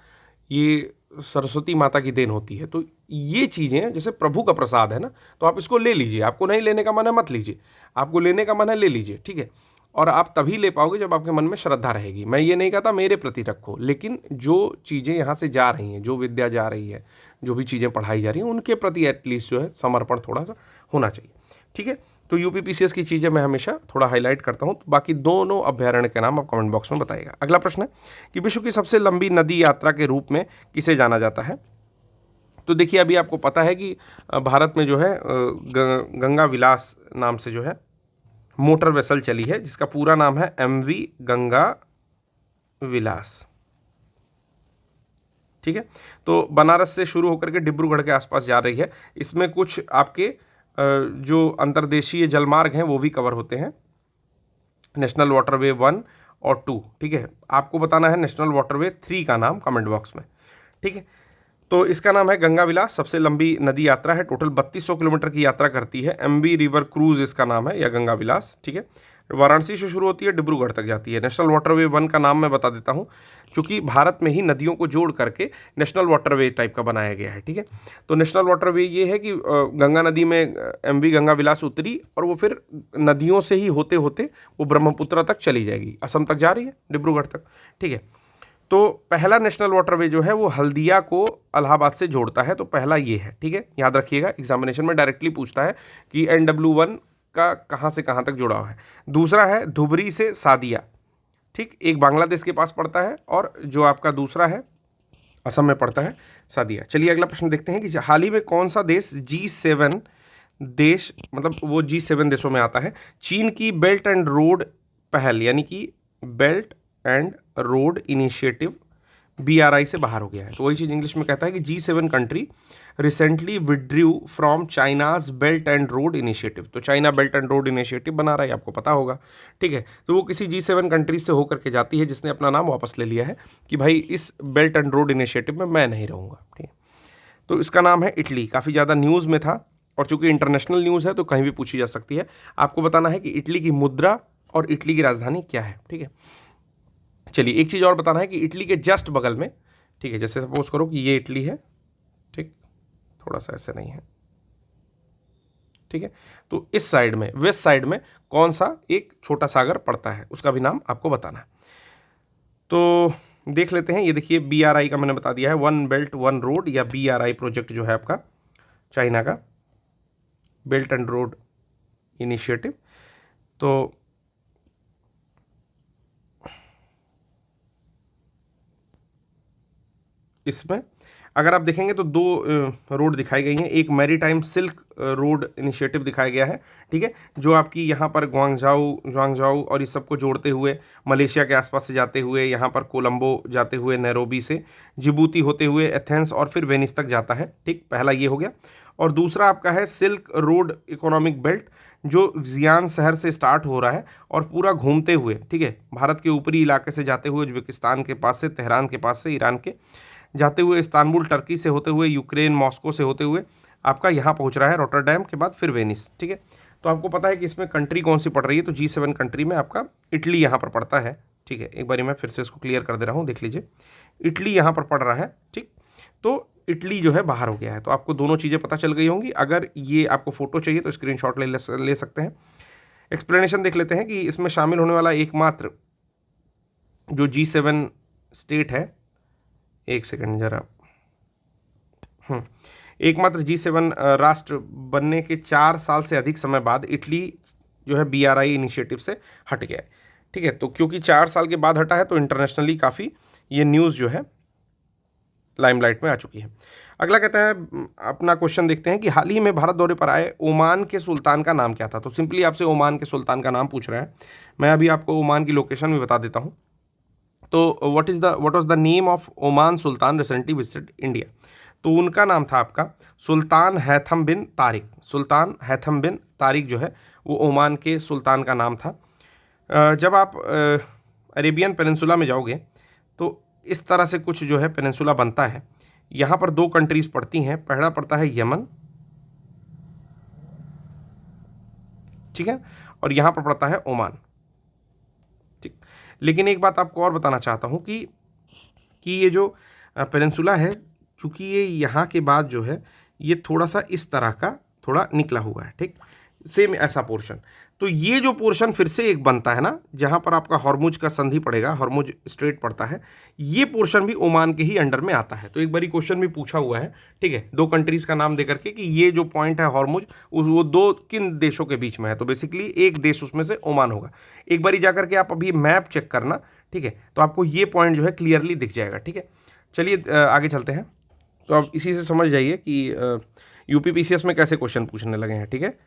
ये सरस्वती माता की देन होती है। तो ये चीज़ें जैसे प्रभु का प्रसाद है ना, तो आप इसको ले लीजिए। आपको नहीं लेने का मन है मत लीजिए, आपको लेने का मन है ले लीजिए। ठीक है, और आप तभी ले पाओगे जब आपके मन में श्रद्धा रहेगी। मैं ये नहीं कहता मेरे प्रति रखो, लेकिन जो चीज़ें यहाँ से जा रही हैं, जो विद्या जा रही है, जो भी चीज़ें पढ़ाई जा रही हैं, उनके प्रति एटलीस्ट जो है समर्पण थोड़ा सा होना चाहिए। ठीक है, तो यूपीपीसीएस की चीज़ें मैं हमेशा थोड़ा हाईलाइट करता हूँ। तो बाकी दोनों अभ्यारण्य के नाम आप कमेंट बॉक्स में बताइएगा। अगला प्रश्न है कि विश्व की सबसे लंबी नदी यात्रा के रूप में किसे जाना जाता है। तो देखिए, अभी आपको पता है कि भारत में जो है गंगा विलास नाम से जो है मोटर वेसल चली है, जिसका पूरा नाम है MV गंगा विलास। ठीक है, तो बनारस से शुरू होकर के डिब्रूगढ़ के आसपास जा रही है। इसमें कुछ आपके जो अंतर्देशीय जलमार्ग हैं वो भी कवर होते हैं, नेशनल वाटरवे 1 और 2। ठीक है, आपको बताना है नेशनल वाटरवे 3 का नाम कमेंट बॉक्स में। ठीक है, तो इसका नाम है गंगा विलास, सबसे लंबी नदी यात्रा है, टोटल 3200 किलोमीटर की यात्रा करती है। MV रिवर क्रूज इसका नाम है, या गंगा विलास। ठीक है, वाराणसी से शुरू होती है, डिब्रूगढ़ तक जाती है। नेशनल वाटरवे 1 का नाम मैं बता देता हूँ, चूँकि भारत में ही नदियों को जोड़ करके नेशनल वाटरवे टाइप का बनाया गया है, ठीक है। तो नेशनल वाटरवे ये है कि गंगा नदी में एमवी गंगा विलास उतरी और वो फिर नदियों से ही होते होते वो ब्रह्मपुत्र तक चली जाएगी, असम तक जा रही है, डिब्रूगढ़ तक, ठीक है। तो पहला नेशनल वाटरवे जो है वो हल्दिया को इलाहाबाद से जोड़ता है, तो पहला ये है, ठीक है, याद रखिएगा। एग्जामिनेशन में डायरेक्टली पूछता है कि NW1 का कहाँ से कहाँ तक जुड़ा हुआ है। दूसरा है धुबरी से सादिया, ठीक, एक बांग्लादेश के पास पड़ता है और जो आपका दूसरा है असम में पड़ता है, सादिया। चलिए अगला प्रश्न देखते हैं कि हाल ही में कौन सा देश G7 देश, मतलब वो G7 देशों में आता है, चीन की बेल्ट एंड रोड पहल यानी कि belt and road initiative BRI से बाहर हो गया है। तो वही चीज़ इंग्लिश में कहता है कि G7 country recently withdrew from China's belt and road initiative. तो China belt and road initiative बना रहा है, आपको पता होगा, ठीक है। तो वो किसी G7 कंट्रीज से होकर के जाती है जिसने अपना नाम वापस ले लिया है कि भाई इस बेल्ट एंड रोड इनिशिएटिव में मैं नहीं रहूँगा, ठीक है। तो इसका नाम है इटली। काफ़ी ज़्यादा न्यूज़ में था और चूंकि इंटरनेशनल न्यूज़ है तो कहीं भी पूछी जा सकती है। आपको बताना है कि इटली की मुद्रा और इटली की राजधानी क्या है, ठीक है। चलिए एक चीज़ और बताना है कि इटली के जस्ट बगल में, ठीक है, जैसे सपोज करो कि ये इटली है, ठीक, थोड़ा सा ऐसे नहीं है, ठीक है। तो इस साइड में, वेस्ट साइड में कौन सा एक छोटा सागर पड़ता है, उसका भी नाम आपको बताना है। तो देख लेते हैं, ये देखिए BRI का मैंने बता दिया है, 1 बेल्ट 1 रोड या BRI प्रोजेक्ट जो है आपका चाइना का बेल्ट एंड रोड इनिशिएटिव। तो इसमें अगर आप देखेंगे तो 2 रोड दिखाई गई हैं। एक मैरीटाइम सिल्क रोड इनिशिएटिव दिखाया गया है, ठीक है, जो आपकी यहाँ पर ग्वांगझाऊ और इस सबको जोड़ते हुए मलेशिया के आसपास से जाते हुए यहाँ पर कोलंबो जाते हुए नैरोबी से जिबूती होते हुए एथेंस और फिर वेनिस तक जाता है, ठीक, पहला ये हो गया। और दूसरा आपका है सिल्क रोड इकोनॉमिक बेल्ट, जो जियान शहर से स्टार्ट हो रहा है और पूरा घूमते हुए, ठीक है, भारत के ऊपरी इलाके से जाते हुए उज्बेकिस्तान के पास से, तेहरान के पास से, ईरान के जाते हुए, इस्तांबुल टर्की से होते हुए, यूक्रेन मॉस्को से होते हुए आपका यहाँ पहुँच रहा है रॉटरडैम के बाद फिर वेनिस, ठीक है। तो आपको पता है कि इसमें कंट्री कौन सी पड़ रही है, तो G7 कंट्री में आपका इटली यहाँ पर पड़ता है, ठीक है। एक बारी मैं फिर से इसको क्लियर कर दे रहा हूँ, देख लीजिए, इटली यहाँ पर पड़ रहा है, ठीक। तो इटली जो है बाहर हो गया है। तो आपको दोनों चीज़ें पता चल गई होंगी। अगर ये आपको फोटो चाहिए तो स्क्रीनशॉट ले सकते हैं। एक्सप्लेनेशन देख लेते हैं कि इसमें शामिल होने वाला एकमात्र जो G7 स्टेट है, एक सेकंड जरा, एकमात्र G7 राष्ट्र बनने के 4 साल से अधिक समय बाद इटली जो है BRI इनिशिएटिव से हट गया है, ठीक है। तो क्योंकि 4 साल के बाद हटा है तो इंटरनेशनली काफ़ी ये न्यूज़ जो है लाइमलाइट में आ चुकी है। अगला कहता है, अपना क्वेश्चन देखते हैं कि हाल ही में भारत दौरे पर आए ओमान के सुल्तान का नाम क्या था। तो सिंपली आपसे ओमान के सुल्तान का नाम पूछ रहा है। मैं अभी आपको ओमान की लोकेशन भी बता देता हूँ। तो what was the name of Oman Sultan recently visited India. तो उनका नाम था आपका सुल्तान हैथम बिन तारिक। सुल्तान हैथम बिन तारिक जो है वो ओमान के सुल्तान का नाम था। जब आप अरेबियन पेनिनसुला में जाओगे तो इस तरह से कुछ जो है पेनिनसुला बनता है। यहाँ पर 2 कंट्रीज पड़ती हैं, पहला पड़ता है यमन, ठीक है, और यहाँ पर पड़ता है ओमान, ठीक। लेकिन एक बात आपको और बताना चाहता हूँ कि ये जो पेनिनसुला है, चूँकि ये यहाँ के बाद जो है ये थोड़ा सा इस तरह का थोड़ा निकला हुआ है, ठीक, सेम ऐसा पोर्शन। तो ये जो पोर्शन फिर से एक बनता है ना, जहाँ पर आपका हॉर्मुज का संधि पड़ेगा, हॉर्मुज स्ट्रेट पड़ता है, ये पोर्शन भी ओमान के ही अंडर में आता है। तो एक बारी क्वेश्चन भी पूछा हुआ है, ठीक है, 2 कंट्रीज़ का नाम देकर के कि ये जो पॉइंट है हॉर्मुज वो 2 किन देशों के बीच में है। तो बेसिकली एक देश उसमें से ओमान होगा। एक बारी जाकर के आप अभी मैप चेक करना, ठीक है, तो आपको ये पॉइंट जो है क्लियरली दिख जाएगा, ठीक है। चलिए आगे चलते हैं। तो आप इसी से समझ जाइए कि UPPCS में कैसे क्वेश्चन पूछने लगे हैं, ठीक है।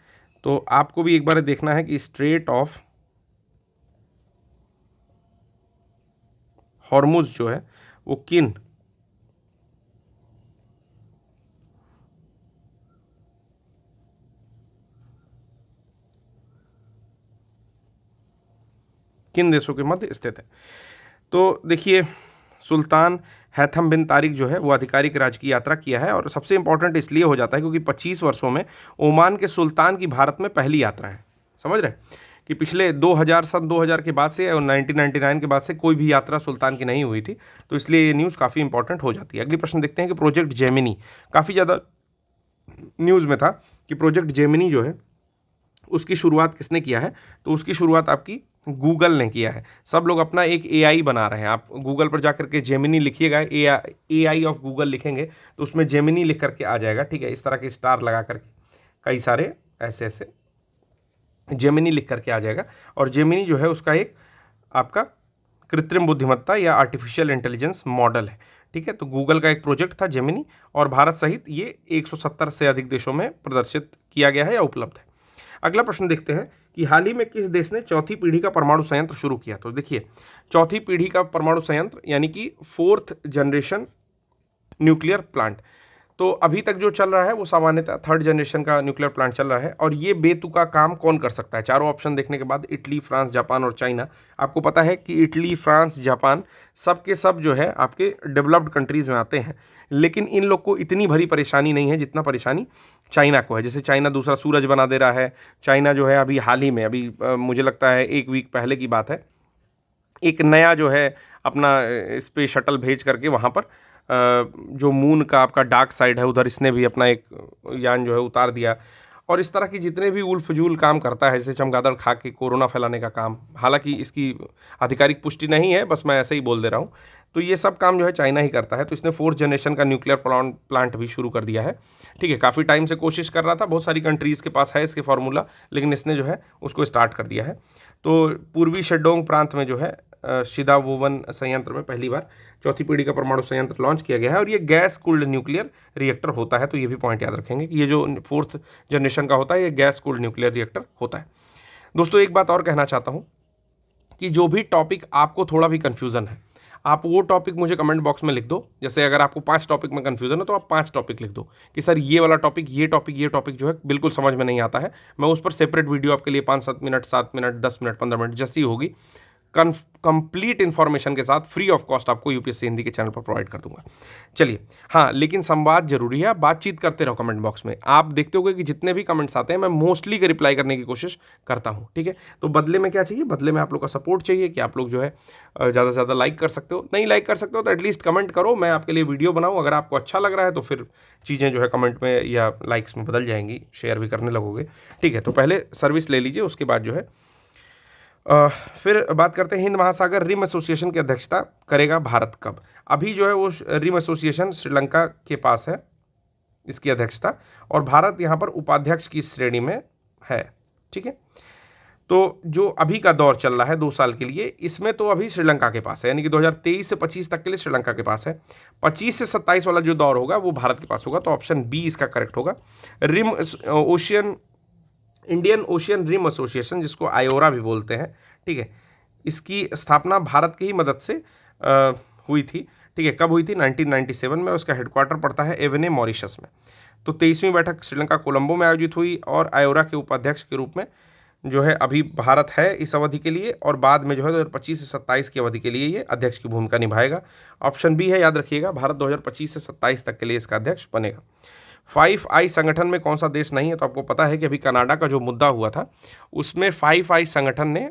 तो आपको भी एक बार देखना है कि स्ट्रेट ऑफ हॉर्मुज जो है वो किन देशों के मध्य स्थित है। तो देखिए, सुल्तान हैथम बिन तारिक जो है वो आधिकारिक राजकीय यात्रा किया है, और सबसे इंपॉर्टेंट इसलिए हो जाता है क्योंकि 25 वर्षों में ओमान के सुल्तान की भारत में पहली यात्रा है। समझ रहे हैं कि पिछले 2000 के बाद से और 1999 के बाद से कोई भी यात्रा सुल्तान की नहीं हुई थी, तो इसलिए ये न्यूज़ काफ़ी इंपॉर्टेंट हो जाती है। अगली प्रश्न देखते हैं कि प्रोजेक्ट जेमिनी, काफ़ी ज़्यादा न्यूज़ में था कि प्रोजेक्ट जेमिनी जो है उसकी शुरुआत किसने किया है, तो उसकी शुरुआत आपकी गूगल ने किया है। सब लोग अपना एक एआई बना रहे हैं। आप गूगल पर जाकर के जेमिनी लिखिएगा, एआई ऑफ गूगल लिखेंगे तो उसमें जेमिनी लिख करके आ जाएगा, ठीक है। इस तरह के स्टार लगा करके कई सारे ऐसे ऐसे जेमिनी लिख करके आ जाएगा। और जेमिनी जो है उसका एक आपका कृत्रिम बुद्धिमत्ता या आर्टिफिशियल इंटेलिजेंस मॉडल है, ठीक है। तो गूगल का एक प्रोजेक्ट था जेमिनी, और भारत सहित ये 170 से अधिक देशों में प्रदर्शित किया गया है या उपलब्ध है। अगला प्रश्न देखते हैं कि हाल ही में किस देश ने चौथी पीढ़ी का परमाणु संयंत्र शुरू किया। तो देखिए, चौथी पीढ़ी का परमाणु संयंत्र यानी कि 4th जनरेशन न्यूक्लियर प्लांट, तो अभी तक जो चल रहा है वो सामान्यतः 3rd जनरेशन का न्यूक्लियर प्लांट चल रहा है। और ये बेतुका काम कौन कर सकता है? चारों ऑप्शन देखने के बाद इटली, फ्रांस, जापान और चाइना। आपको पता है कि इटली, फ्रांस, जापान सब के सब जो है आपके डेवलप्ड कंट्रीज़ में आते हैं, लेकिन इन लोग को इतनी भरी परेशानी नहीं है जितना परेशानी चाइना को है। जैसे चाइना दूसरा सूरज बना दे रहा है। चाइना जो है अभी हाल ही में, अभी मुझे लगता है 1 वीक पहले की बात है, एक नया जो है अपना स्पेस शटल भेज करके वहाँ पर जो मून का आपका डार्क साइड है उधर इसने भी अपना एक यान जो है उतार दिया। और इस तरह की जितने भी उल फजूल काम करता है, जैसे चमगादड़ खा के कोरोना फैलाने का काम, हालांकि इसकी आधिकारिक पुष्टि नहीं है, बस मैं ऐसे ही बोल दे रहा हूँ, तो ये सब काम जो है चाइना ही करता है। तो इसने 4th जनरेशन का न्यूक्लियर प्लांट भी शुरू कर दिया है, ठीक है। काफ़ी टाइम से कोशिश कर रहा था, बहुत सारी कंट्रीज़ के पास है इसके फार्मूला, लेकिन इसने जो है उसको स्टार्ट कर दिया है। तो पूर्वी शेडोंग प्रांत में जो है शिदावोवन संयंत्र में पहली बार चौथी पीढ़ी का परमाणु संयंत्र लॉन्च किया गया है, और ये गैस कूल्ड न्यूक्लियर रिएक्टर होता है। तो ये भी पॉइंट याद रखेंगे कि ये जो 4th जनरेशन का होता है ये गैस कूल्ड न्यूक्लियर रिएक्टर होता है। दोस्तों, एक बात और कहना चाहता हूँ कि जो भी टॉपिक आपको थोड़ा भी कन्फ्यूज़न है, आप वो टॉपिक मुझे कमेंट बॉक्स में लिख दो। जैसे अगर आपको 5 टॉपिक में कन्फ्यूज़न है तो आप 5 टॉपिक लिख दो कि सर ये वाला टॉपिक, ये टॉपिक जो है बिल्कुल समझ में नहीं आता है, मैं उस पर सेपरेट वीडियो आपके लिए 5-7 मिनट, 7 मिनट, 10 मिनट, 15 मिनट जैसी होगी कंप्लीट इन्फॉर्मेशन के साथ फ्री ऑफ कॉस्ट आपको यूपीएससी हिंदी के चैनल पर प्रोवाइड कर दूंगा। चलिए, हाँ, लेकिन संवाद जरूरी है, बातचीत करते रहो कमेंट बॉक्स में। आप देखते होगे कि जितने भी कमेंट्स आते हैं मैं मोस्टली के रिप्लाई करने की कोशिश करता हूँ, ठीक है। तो बदले में क्या चाहिए? बदले में आप लोग का सपोर्ट चाहिए कि आप लोग जो है ज़्यादा से ज़्यादा लाइक कर सकते हो। नहीं लाइक कर सकते हो तो एटलीस्ट कमेंट करो, मैं आपके लिए वीडियो बनाऊँ। अगर आपको अच्छा लग रहा है तो फिर चीज़ें जो है कमेंट में या लाइक्स में बदल जाएंगी, शेयर भी करने लगोगे, ठीक है। तो पहले सर्विस ले लीजिए, उसके बाद जो है फिर बात करते हैं हिंद महासागर रिम एसोसिएशन की अध्यक्षता करेगा भारत कब। अभी जो है वो रिम एसोसिएशन श्रीलंका के पास है इसकी अध्यक्षता, और भारत यहाँ पर उपाध्यक्ष की श्रेणी में है, ठीक है। तो जो अभी का दौर चल रहा है 2 साल के लिए, इसमें तो अभी श्रीलंका के पास है, यानी कि 2023 से 25 तक के लिए श्रीलंका के पास है। 25 से 27 वाला जो दौर होगा वो भारत के पास होगा। तो ऑप्शन बी इसका करेक्ट होगा। इंडियन ओशियन रिम एसोसिएशन, जिसको आयोरा भी बोलते हैं, ठीक है, इसकी स्थापना भारत की ही मदद से हुई थी, ठीक है। कब हुई थी? 1997 में। उसका हेडक्वार्टर पड़ता है एवेने, मॉरिशस में। तो 23वीं बैठक श्रीलंका कोलंबो में आयोजित हुई, और आयोरा के उपाध्यक्ष के रूप में जो है अभी भारत है इस अवधि के लिए, और बाद में जो है 2025 से 27 की अवधि के लिए ये अध्यक्ष की भूमिका निभाएगा। ऑप्शन बी है, याद रखिएगा, भारत 2025 से 27 तक के लिए इसका अध्यक्ष बनेगा। 5 आई संगठन में कौन सा देश नहीं है? तो आपको पता है कि अभी कनाडा का जो मुद्दा हुआ था उसमें 5 आई संगठन ने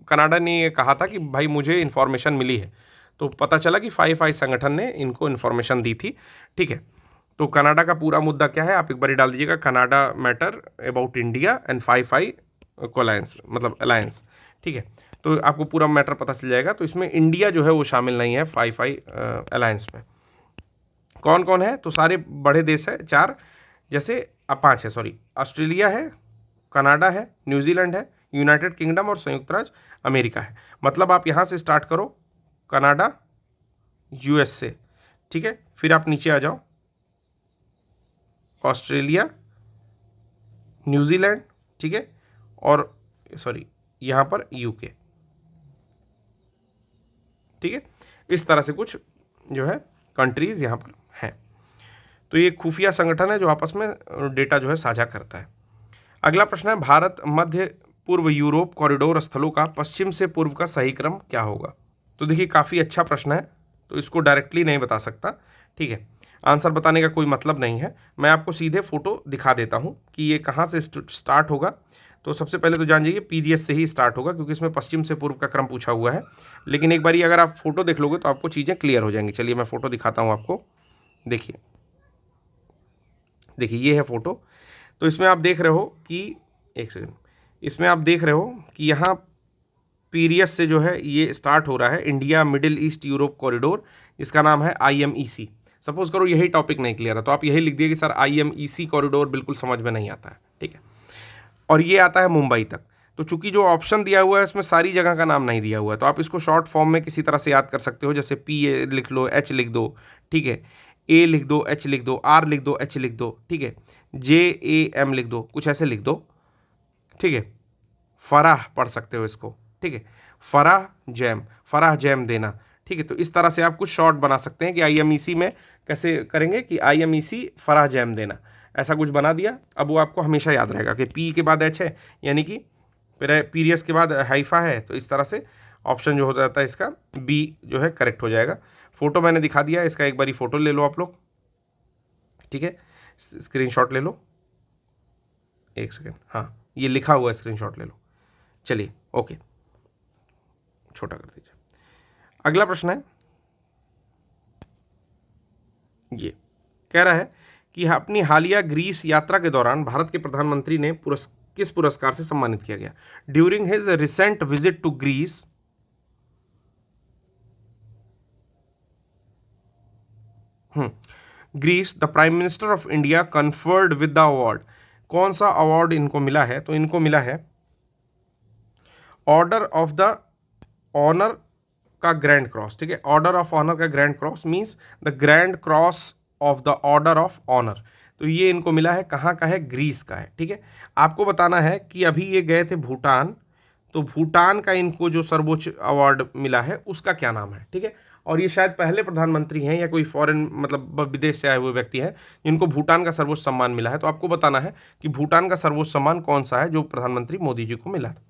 कनाडा ने ये कहा था कि भाई मुझे इन्फॉर्मेशन मिली है, तो पता चला कि 5 आई संगठन ने इनको इन्फॉर्मेशन दी थी, ठीक है। तो कनाडा का पूरा मुद्दा क्या है आप एक बार डाल दीजिएगा, Canada matter about India and 5 आई कोलायंस, मतलब अलायंस, ठीक है। तो आपको पूरा मैटर पता चल जाएगा। तो इसमें इंडिया जो है वो शामिल नहीं है 5 आई अलायंस में। कौन कौन है? तो सारे बड़े देश है 4, जैसे 5 है, सॉरी, ऑस्ट्रेलिया है, कनाडा है, न्यूजीलैंड है, यूनाइटेड किंगडम और संयुक्त राज्य अमेरिका है। मतलब आप यहाँ से स्टार्ट करो, कनाडा, यूएसए, ठीक है, फिर आप नीचे आ जाओ, ऑस्ट्रेलिया, न्यूजीलैंड, ठीक है, और सॉरी यहाँ पर यूके, ठीक है। इस तरह से कुछ जो है कंट्रीज़ यहाँ पर हैं। तो ये खुफिया संगठन है जो आपस में डेटा जो है साझा करता है। अगला प्रश्न है, भारत मध्य पूर्व यूरोप कॉरिडोर स्थलों का पश्चिम से पूर्व का सही क्रम क्या होगा? तो देखिए, काफ़ी अच्छा प्रश्न है, तो इसको डायरेक्टली नहीं बता सकता, ठीक है। आंसर बताने का कोई मतलब नहीं है, मैं आपको सीधे फोटो दिखा देता हूँ कि ये कहाँ से स्टार्ट होगा। तो सबसे पहले तो जान जाइए पीरियस से ही स्टार्ट होगा, क्योंकि इसमें पश्चिम से पूर्व का क्रम पूछा हुआ है। लेकिन एक बारी अगर आप फोटो देख लोगे तो आपको चीज़ें क्लियर हो जाएंगी। चलिए मैं फोटो दिखाता हूँ आपको। देखिए देखिए ये है फोटो। तो इसमें आप देख रहे हो कि, एक सेकेंड, इसमें आप देख रहे हो कि यहाँ पीरियस से जो है ये स्टार्ट हो रहा है India middle east Europe corridor, जिसका नाम है IMEC। सपोज करो यही टॉपिक नहीं क्लियर है तो आप यही लिख दिए कि सर IMEC कॉरिडोर बिल्कुल समझ में नहीं आता है, ठीक है। और ये आता है मुंबई तक। तो चूंकि जो ऑप्शन दिया हुआ है उसमें सारी जगह का नाम नहीं दिया हुआ है, तो आप इसको शॉर्ट फॉर्म में किसी तरह से याद कर सकते हो, जैसे PA लिख लो, H लिख दो, ठीक है, A लिख दो, H लिख दो, R लिख दो, H लिख दो, ठीक है, JAM लिख दो, कुछ ऐसे लिख दो, ठीक है। फराह पढ़ सकते हो इसको, ठीक है, फराह जैम देना, ठीक है। तो इस तरह से आप कुछ शॉर्ट बना सकते हैं कि IMEC में कैसे करेंगे कि IMEC फराह जैम देना, ऐसा कुछ बना दिया। अब वो आपको हमेशा याद रहेगा कि P के बाद H है, यानी कि पीरियस के बाद हाइफा है, तो इस तरह से ऑप्शन जो हो जाता है इसका B जो है करेक्ट हो जाएगा। फोटो मैंने दिखा दिया, इसका एक बारी फोटो ले लो आप लोग, ठीक है, स्क्रीनशॉट ले लो, एक सेकेंड, हाँ ये लिखा हुआ है, स्क्रीनशॉट ले लो। चलिए ओके, छोटा कर दीजिए। अगला प्रश्न है, ये कह रहा है कि अपनी हालिया ग्रीस यात्रा के दौरान भारत के प्रधानमंत्री ने किस पुरस्कार से सम्मानित किया गया? During his recent visit to Greece, Greece the prime minister of India conferred with the award. कौन सा अवार्ड इनको मिला है? तो इनको मिला है ऑर्डर ऑफ द ऑनर का ग्रैंड क्रॉस, ठीक है। ऑर्डर ऑफ ऑनर का grand cross means the grand cross of the order of honour. तो ये इनको मिला है, कहाँ का है? ग्रीस का है, ठीक है। आपको बताना है कि अभी ये गए थे भूटान, तो भूटान का इनको जो सर्वोच्च अवार्ड मिला है उसका क्या नाम है, ठीक है। और ये शायद पहले प्रधानमंत्री हैं या कोई फॉरेन मतलब विदेश से आए हुए व्यक्ति हैं जिनको भूटान का सर्वोच्च सम्मान मिला है। तो आपको बताना है कि भूटान का सर्वोच्च सम्मान कौन सा है जो प्रधानमंत्री मोदी जी को मिला था।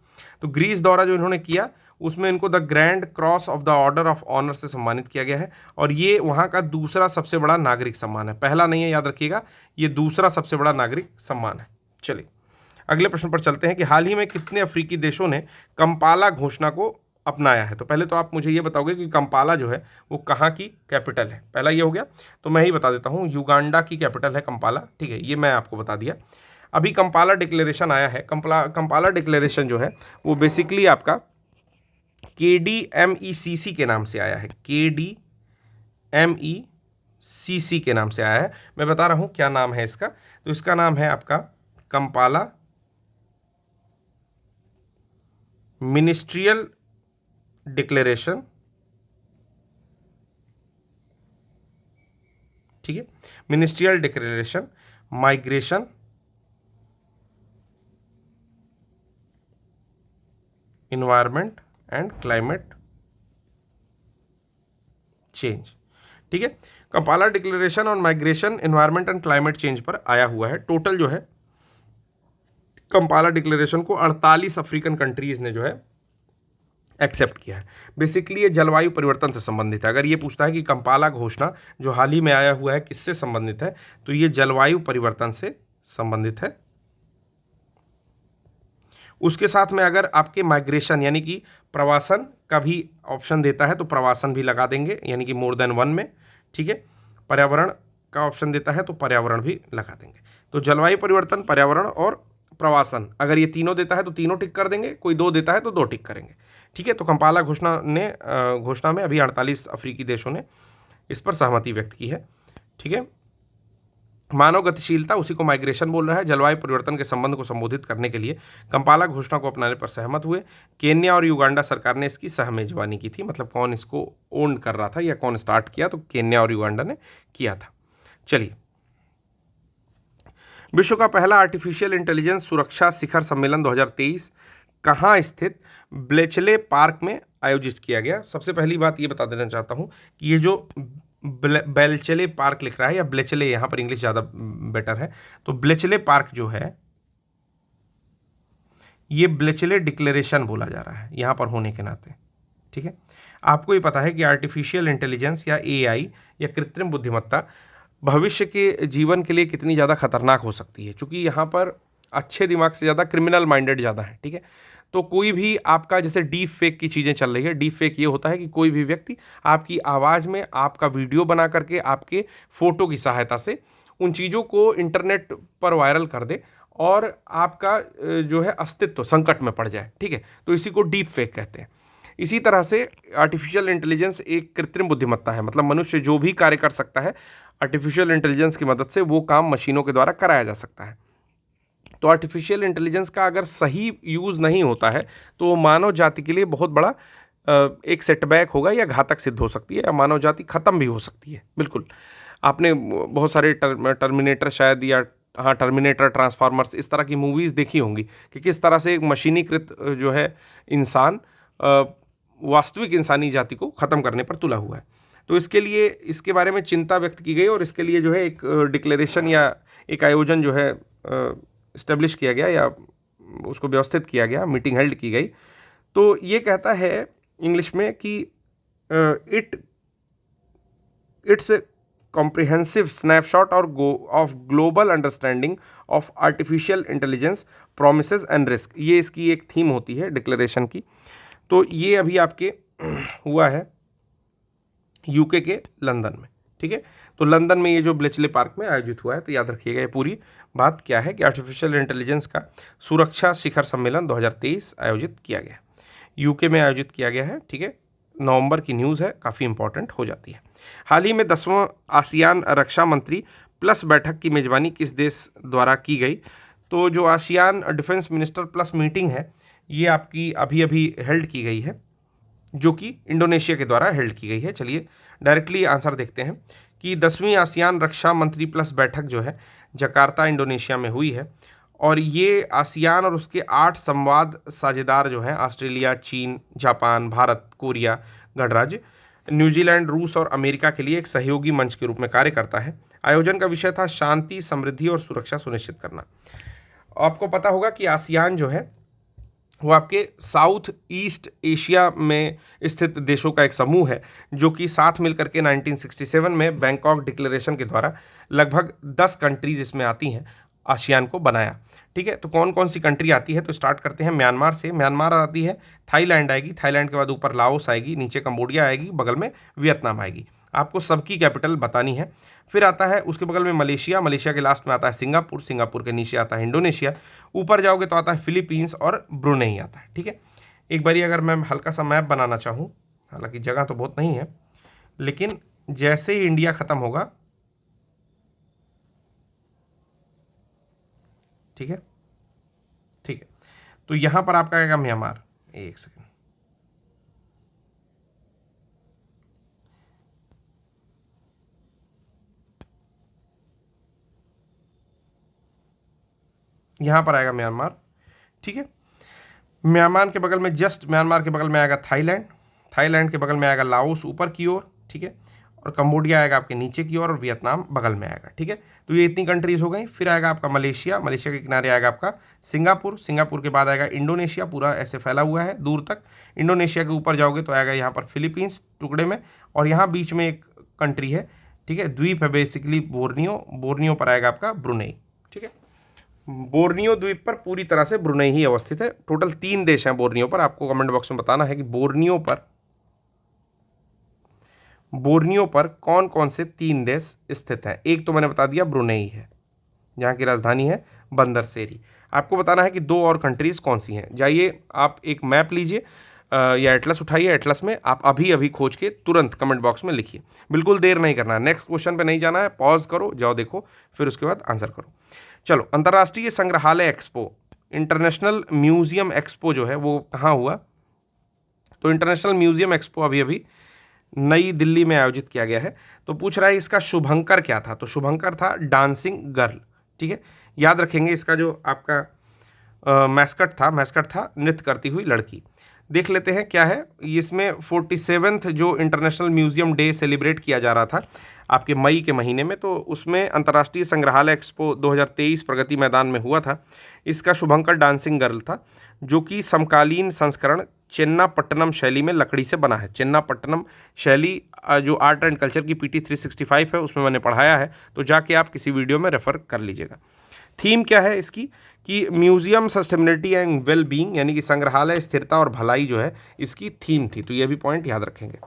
तो ग्रीस दौरा जो इन्होंने किया उसमें इनको the grand cross of the order of honour से सम्मानित किया गया है, और ये वहाँ का दूसरा सबसे बड़ा नागरिक सम्मान है, पहला नहीं है, याद रखिएगा, ये दूसरा सबसे बड़ा नागरिक सम्मान है। चलिए अगले प्रश्न पर चलते हैं कि हाल ही में कितने अफ्रीकी देशों ने कंपाला घोषणा को अपनाया है? तो पहले तो आप मुझे ये बताओगे कि कंपाला जो है वो कहाँ की कैपिटल है, पहला ये हो गया। तो मैं ही बता देता हूँ, युगांडा की कैपिटल है कंपाला, ठीक है, ये मैं आपको बता दिया। अभी कंपाला डिक्लेरेशन आया है। कंपाला डिक्लेरेशन जो है वो बेसिकली आपका KDMECC के नाम से आया है, KDMECC के नाम से आया है। मैं बता रहा हूँ क्या नाम है इसका। तो इसका नाम है आपका कंपाला मिनिस्ट्रियल डिक्लेरेशन, ठीक है, ministerial declaration migration environment and climate change, ठीक है। Kampala declaration on migration environment and climate change पर आया हुआ है। टोटल जो है कंपाला डिक्लेरेशन को 48 अफ्रीकन कंट्रीज ने जो है एक्सेप्ट किया है। बेसिकली ये जलवायु परिवर्तन से संबंधित है। अगर ये पूछता है कि कंपाला घोषणा जो हाल ही में आया हुआ है किससे संबंधित है, तो ये जलवायु परिवर्तन से संबंधित है। उसके साथ में अगर आपके माइग्रेशन यानी कि प्रवासन का भी ऑप्शन देता है तो प्रवासन भी लगा देंगे, यानी कि मोर देन वन में, ठीक है। पर्यावरण का ऑप्शन देता है तो पर्यावरण भी लगा देंगे। तो जलवायु परिवर्तन, पर्यावरण और प्रवासन, अगर ये तीनों देता है तो तीनों टिक कर देंगे, कोई दो देता है तो दो टिक करेंगे, ठीक है। तो कंपाला घोषणा में अभी 48 अफ्रीकी देशों ने इस पर सहमति व्यक्त की है, ठीक है। मानव गतिशीलता, उसी को माइग्रेशन बोल रहा है, जलवायु परिवर्तन के संबंध को संबोधित करने के लिए कंपाला घोषणा को अपनाने पर सहमत हुए। केन्या और युगांडा सरकार ने इसकी सह मेजबानी की थी, मतलब कौन इसको ओन कर रहा था या कौन स्टार्ट किया, तो केन्या और युगांडा ने किया था। चलिए, विश्व का पहला आर्टिफिशियल इंटेलिजेंस सुरक्षा शिखर सम्मेलन 2023 कहाँ स्थित ब्लेचले पार्क में आयोजित किया गया? सबसे पहली बात ये बता देना चाहता हूँ कि ये जो बेलचले पार्क लिख रहा है या ब्लेचले, यहाँ पर इंग्लिश ज़्यादा बेटर है, तो ब्लेचले पार्क जो है ये ब्लेचले डिक्लेरेशन बोला जा रहा है यहाँ पर होने के नाते, ठीक है। आपको ये पता है कि आर्टिफिशियल इंटेलिजेंस या AI या कृत्रिम बुद्धिमत्ता भविष्य के जीवन के लिए कितनी ज़्यादा खतरनाक हो सकती है, क्योंकि यहाँ पर अच्छे दिमाग से ज़्यादा क्रिमिनल माइंडेड ज़्यादा है, ठीक है। तो कोई भी आपका जैसे डीप फेक की चीज़ें चल रही है, डीप फेक ये होता है कि कोई भी व्यक्ति आपकी आवाज़ में आपका वीडियो बना करके आपके फ़ोटो की सहायता से उन चीज़ों को इंटरनेट पर वायरल कर दे और आपका जो है अस्तित्व संकट में पड़ जाए, ठीक है। तो इसी को डीप फेक कहते हैं। इसी तरह से आर्टिफिशियल इंटेलिजेंस एक कृत्रिम बुद्धिमत्ता है, मतलब मनुष्य जो भी कार्य कर सकता है आर्टिफिशियल इंटेलिजेंस की मदद से वो काम मशीनों के द्वारा कराया जा सकता है। तो आर्टिफिशियल इंटेलिजेंस का अगर सही यूज़ नहीं होता है तो मानव जाति के लिए बहुत बड़ा एक सेटबैक होगा या घातक सिद्ध हो सकती है या मानव जाति खत्म भी हो सकती है। बिल्कुल, आपने बहुत सारे टर्मिनेटर शायद या हाँ टर्मिनेटर, ट्रांसफार्मर्स, इस तरह की मूवीज़ देखी होंगी कि किस तरह से एक मशीनीकृत जो है इंसान वास्तविक इंसानी जाति को ख़त्म करने पर तुला हुआ है। तो इसके लिए इसके बारे में चिंता व्यक्त की गई और इसके लिए जो है एक डिक्लेरेशन या एक आयोजन जो है इस्टेब्लिश किया गया या उसको व्यवस्थित किया गया, मीटिंग हेल्ड की गई। तो ये कहता है इंग्लिश में कि इट्स कॉम्प्रिहेंसिव स्नैपशॉट और of global understanding of artificial intelligence promises and risk, ये इसकी एक थीम होती है डिक्लेरेशन की। तो ये अभी आपके हुआ है यूके के लंदन में, ठीक है। तो लंदन में ये जो ब्लेचले पार्क में आयोजित हुआ है, तो याद रखिएगा ये पूरी बात क्या है कि आर्टिफिशियल इंटेलिजेंस का सुरक्षा शिखर सम्मेलन 2023 आयोजित किया गया, यूके में आयोजित किया गया है, ठीक है। नवंबर की न्यूज़ है, काफ़ी इंपॉर्टेंट हो जाती है। हाल ही में 10वां आसियान रक्षा मंत्री प्लस बैठक की मेज़बानी किस देश द्वारा की गई? तो जो ASEAN defence minister plus meeting है ये आपकी अभी अभी हेल्ड की गई है, जो कि इंडोनेशिया के द्वारा हेल्ड की गई है। चलिए डायरेक्टली आंसर देखते हैं कि 10वीं आसियान रक्षा मंत्री प्लस बैठक जो है जकार्ता इंडोनेशिया में हुई है और ये आसियान और उसके 8 संवाद साझेदार जो हैं ऑस्ट्रेलिया, चीन, जापान, भारत, कोरिया गणराज्य, न्यूजीलैंड, रूस और अमेरिका के लिए एक सहयोगी मंच के रूप में कार्य करता है। आयोजन का विषय था शांति, समृद्धि और सुरक्षा सुनिश्चित करना। आपको पता होगा कि आसियान जो है वो आपके साउथ ईस्ट एशिया में स्थित देशों का एक समूह है जो कि साथ मिलकर के 1967 में बैंकॉक डिक्लेरेशन के द्वारा लगभग 10 कंट्रीज इसमें आती हैं आसियान को बनाया, ठीक है। तो कौन कौन सी कंट्री आती है, तो स्टार्ट करते हैं म्यांमार से। म्यांमार आती है, थाईलैंड आएगी, थाईलैंड के बाद ऊपर लाओस आएगी, नीचे कंबोडिया आएगी, बगल में वियतनाम आएगी। आपको सबकी कैपिटल बतानी है। फिर आता है उसके बगल में मलेशिया, मलेशिया के लास्ट में आता है सिंगापुर, सिंगापुर के नीचे आता है इंडोनेशिया, ऊपर जाओगे तो आता है फिलीपींस और ब्रुनेई आता है, ठीक है। एक बारी अगर मैं हल्का सा मैप बनाना चाहूँ, हालांकि जगह तो बहुत नहीं है, लेकिन जैसे ही इंडिया ख़त्म होगा, ठीक है, ठीक है, तो यहाँ पर आपका आएगा म्यांमार। एक सेकेंड, यहाँ पर आएगा म्यांमार, ठीक है। म्यांमार के बगल में म्यांमार के बगल में आएगा थाईलैंड, थाईलैंड के बगल में आएगा लाओस ऊपर की ओर, ठीक है, और कंबोडिया आएगा आपके नीचे की ओर और वियतनाम बगल में आएगा, ठीक है। तो ये इतनी कंट्रीज हो गई। फिर आएगा आपका मलेशिया, मलेशिया के किनारे आएगा आपका सिंगापुर, सिंगापुर के बाद आएगा इंडोनेशिया, पूरा ऐसे फैला हुआ है दूर तक। इंडोनेशिया के ऊपर जाओगे तो आएगा यहाँ पर फिलीपींस टुकड़े में, और यहाँ बीच में एक कंट्री है, ठीक है, द्वीप है बेसिकली बोर्नियो, बोर्नियो पर आएगा आपका ब्रुनेई, ठीक है। बोर्नियो द्वीप पर पूरी तरह से ब्रुनेई ही अवस्थित है। टोटल 3 देश हैं बोर्नियो पर। आपको कमेंट बॉक्स में बताना है कि बोर्नियो पर कौन कौन से 3 देश स्थित हैं। एक तो मैंने बता दिया ब्रुनेई है, जहाँ की राजधानी है बंदर सेरी। आपको बताना है कि 2 और कंट्रीज़ कौन सी हैं। जाइए आप एक मैप लीजिए या एटलस उठाइए, एटलस में आप अभी अभी खोज के तुरंत कमेंट बॉक्स में लिखिए, बिल्कुल देर नहीं करना है। नेक्स्ट क्वेश्चन पे नहीं जाना है, पॉज करो, जाओ देखो, फिर उसके बाद आंसर करो। चलो, अंतर्राष्ट्रीय संग्रहालय एक्सपो, इंटरनेशनल म्यूजियम एक्सपो जो है वो कहाँ हुआ? तो इंटरनेशनल म्यूजियम एक्सपो अभी अभी नई दिल्ली में आयोजित किया गया है। तो पूछ रहा है इसका शुभंकर क्या था? तो शुभंकर था डांसिंग गर्ल, ठीक है, याद रखेंगे। इसका जो आपका मैस्कट था नृत्य करती हुई लड़की। देख लेते हैं क्या है इसमें। 47वां जो इंटरनेशनल म्यूजियम डे सेलिब्रेट किया जा रहा था आपके मई के महीने में, तो उसमें अंतर्राष्ट्रीय संग्रहालय एक्सपो 2023 प्रगति मैदान में हुआ था। इसका शुभंकर डांसिंग गर्ल था, जो कि समकालीन संस्करण चेन्नापट्टनम शैली में लकड़ी से बना है। चेन्नापट्टनम शैली जो आर्ट एंड कल्चर की PT 365 है उसमें मैंने पढ़ाया है, तो जाके आप किसी वीडियो में रेफर कर लीजिएगा। थीम क्या है इसकी कि museum sustainability and well being, यानी कि संग्रहालय स्थिरता और भलाई जो है इसकी थीम थी। तो ये भी पॉइंट याद रखेंगे।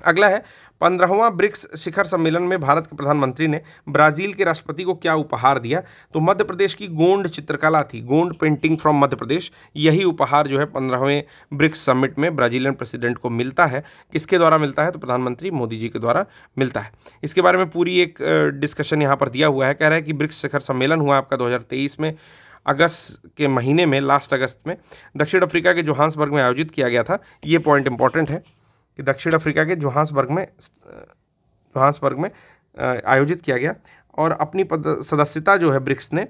अगला है 15वां ब्रिक्स शिखर सम्मेलन में भारत के प्रधानमंत्री ने ब्राजील के राष्ट्रपति को क्या उपहार दिया? तो मध्य प्रदेश की गोंड चित्रकला थी, गोंड पेंटिंग फ्रॉम मध्य प्रदेश। यही उपहार जो है 15वें ब्रिक्स समिट में ब्राजीलियन प्रेसिडेंट को मिलता है। किसके द्वारा मिलता है? तो प्रधानमंत्री मोदी जी के द्वारा मिलता है। इसके बारे में पूरी एक डिस्कशन यहाँ पर दिया हुआ है। कह रहा है कि ब्रिक्स शिखर सम्मेलन हुआ आपका 2023 में अगस्त के महीने में, लास्ट अगस्त में दक्षिण अफ्रीका के जोहान्सबर्ग में आयोजित किया गया था। ये पॉइंट इंपॉर्टेंट है कि दक्षिण अफ्रीका के जोहान्सबर्ग में आयोजित किया गया। और अपनी सदस्यता जो है ब्रिक्स ने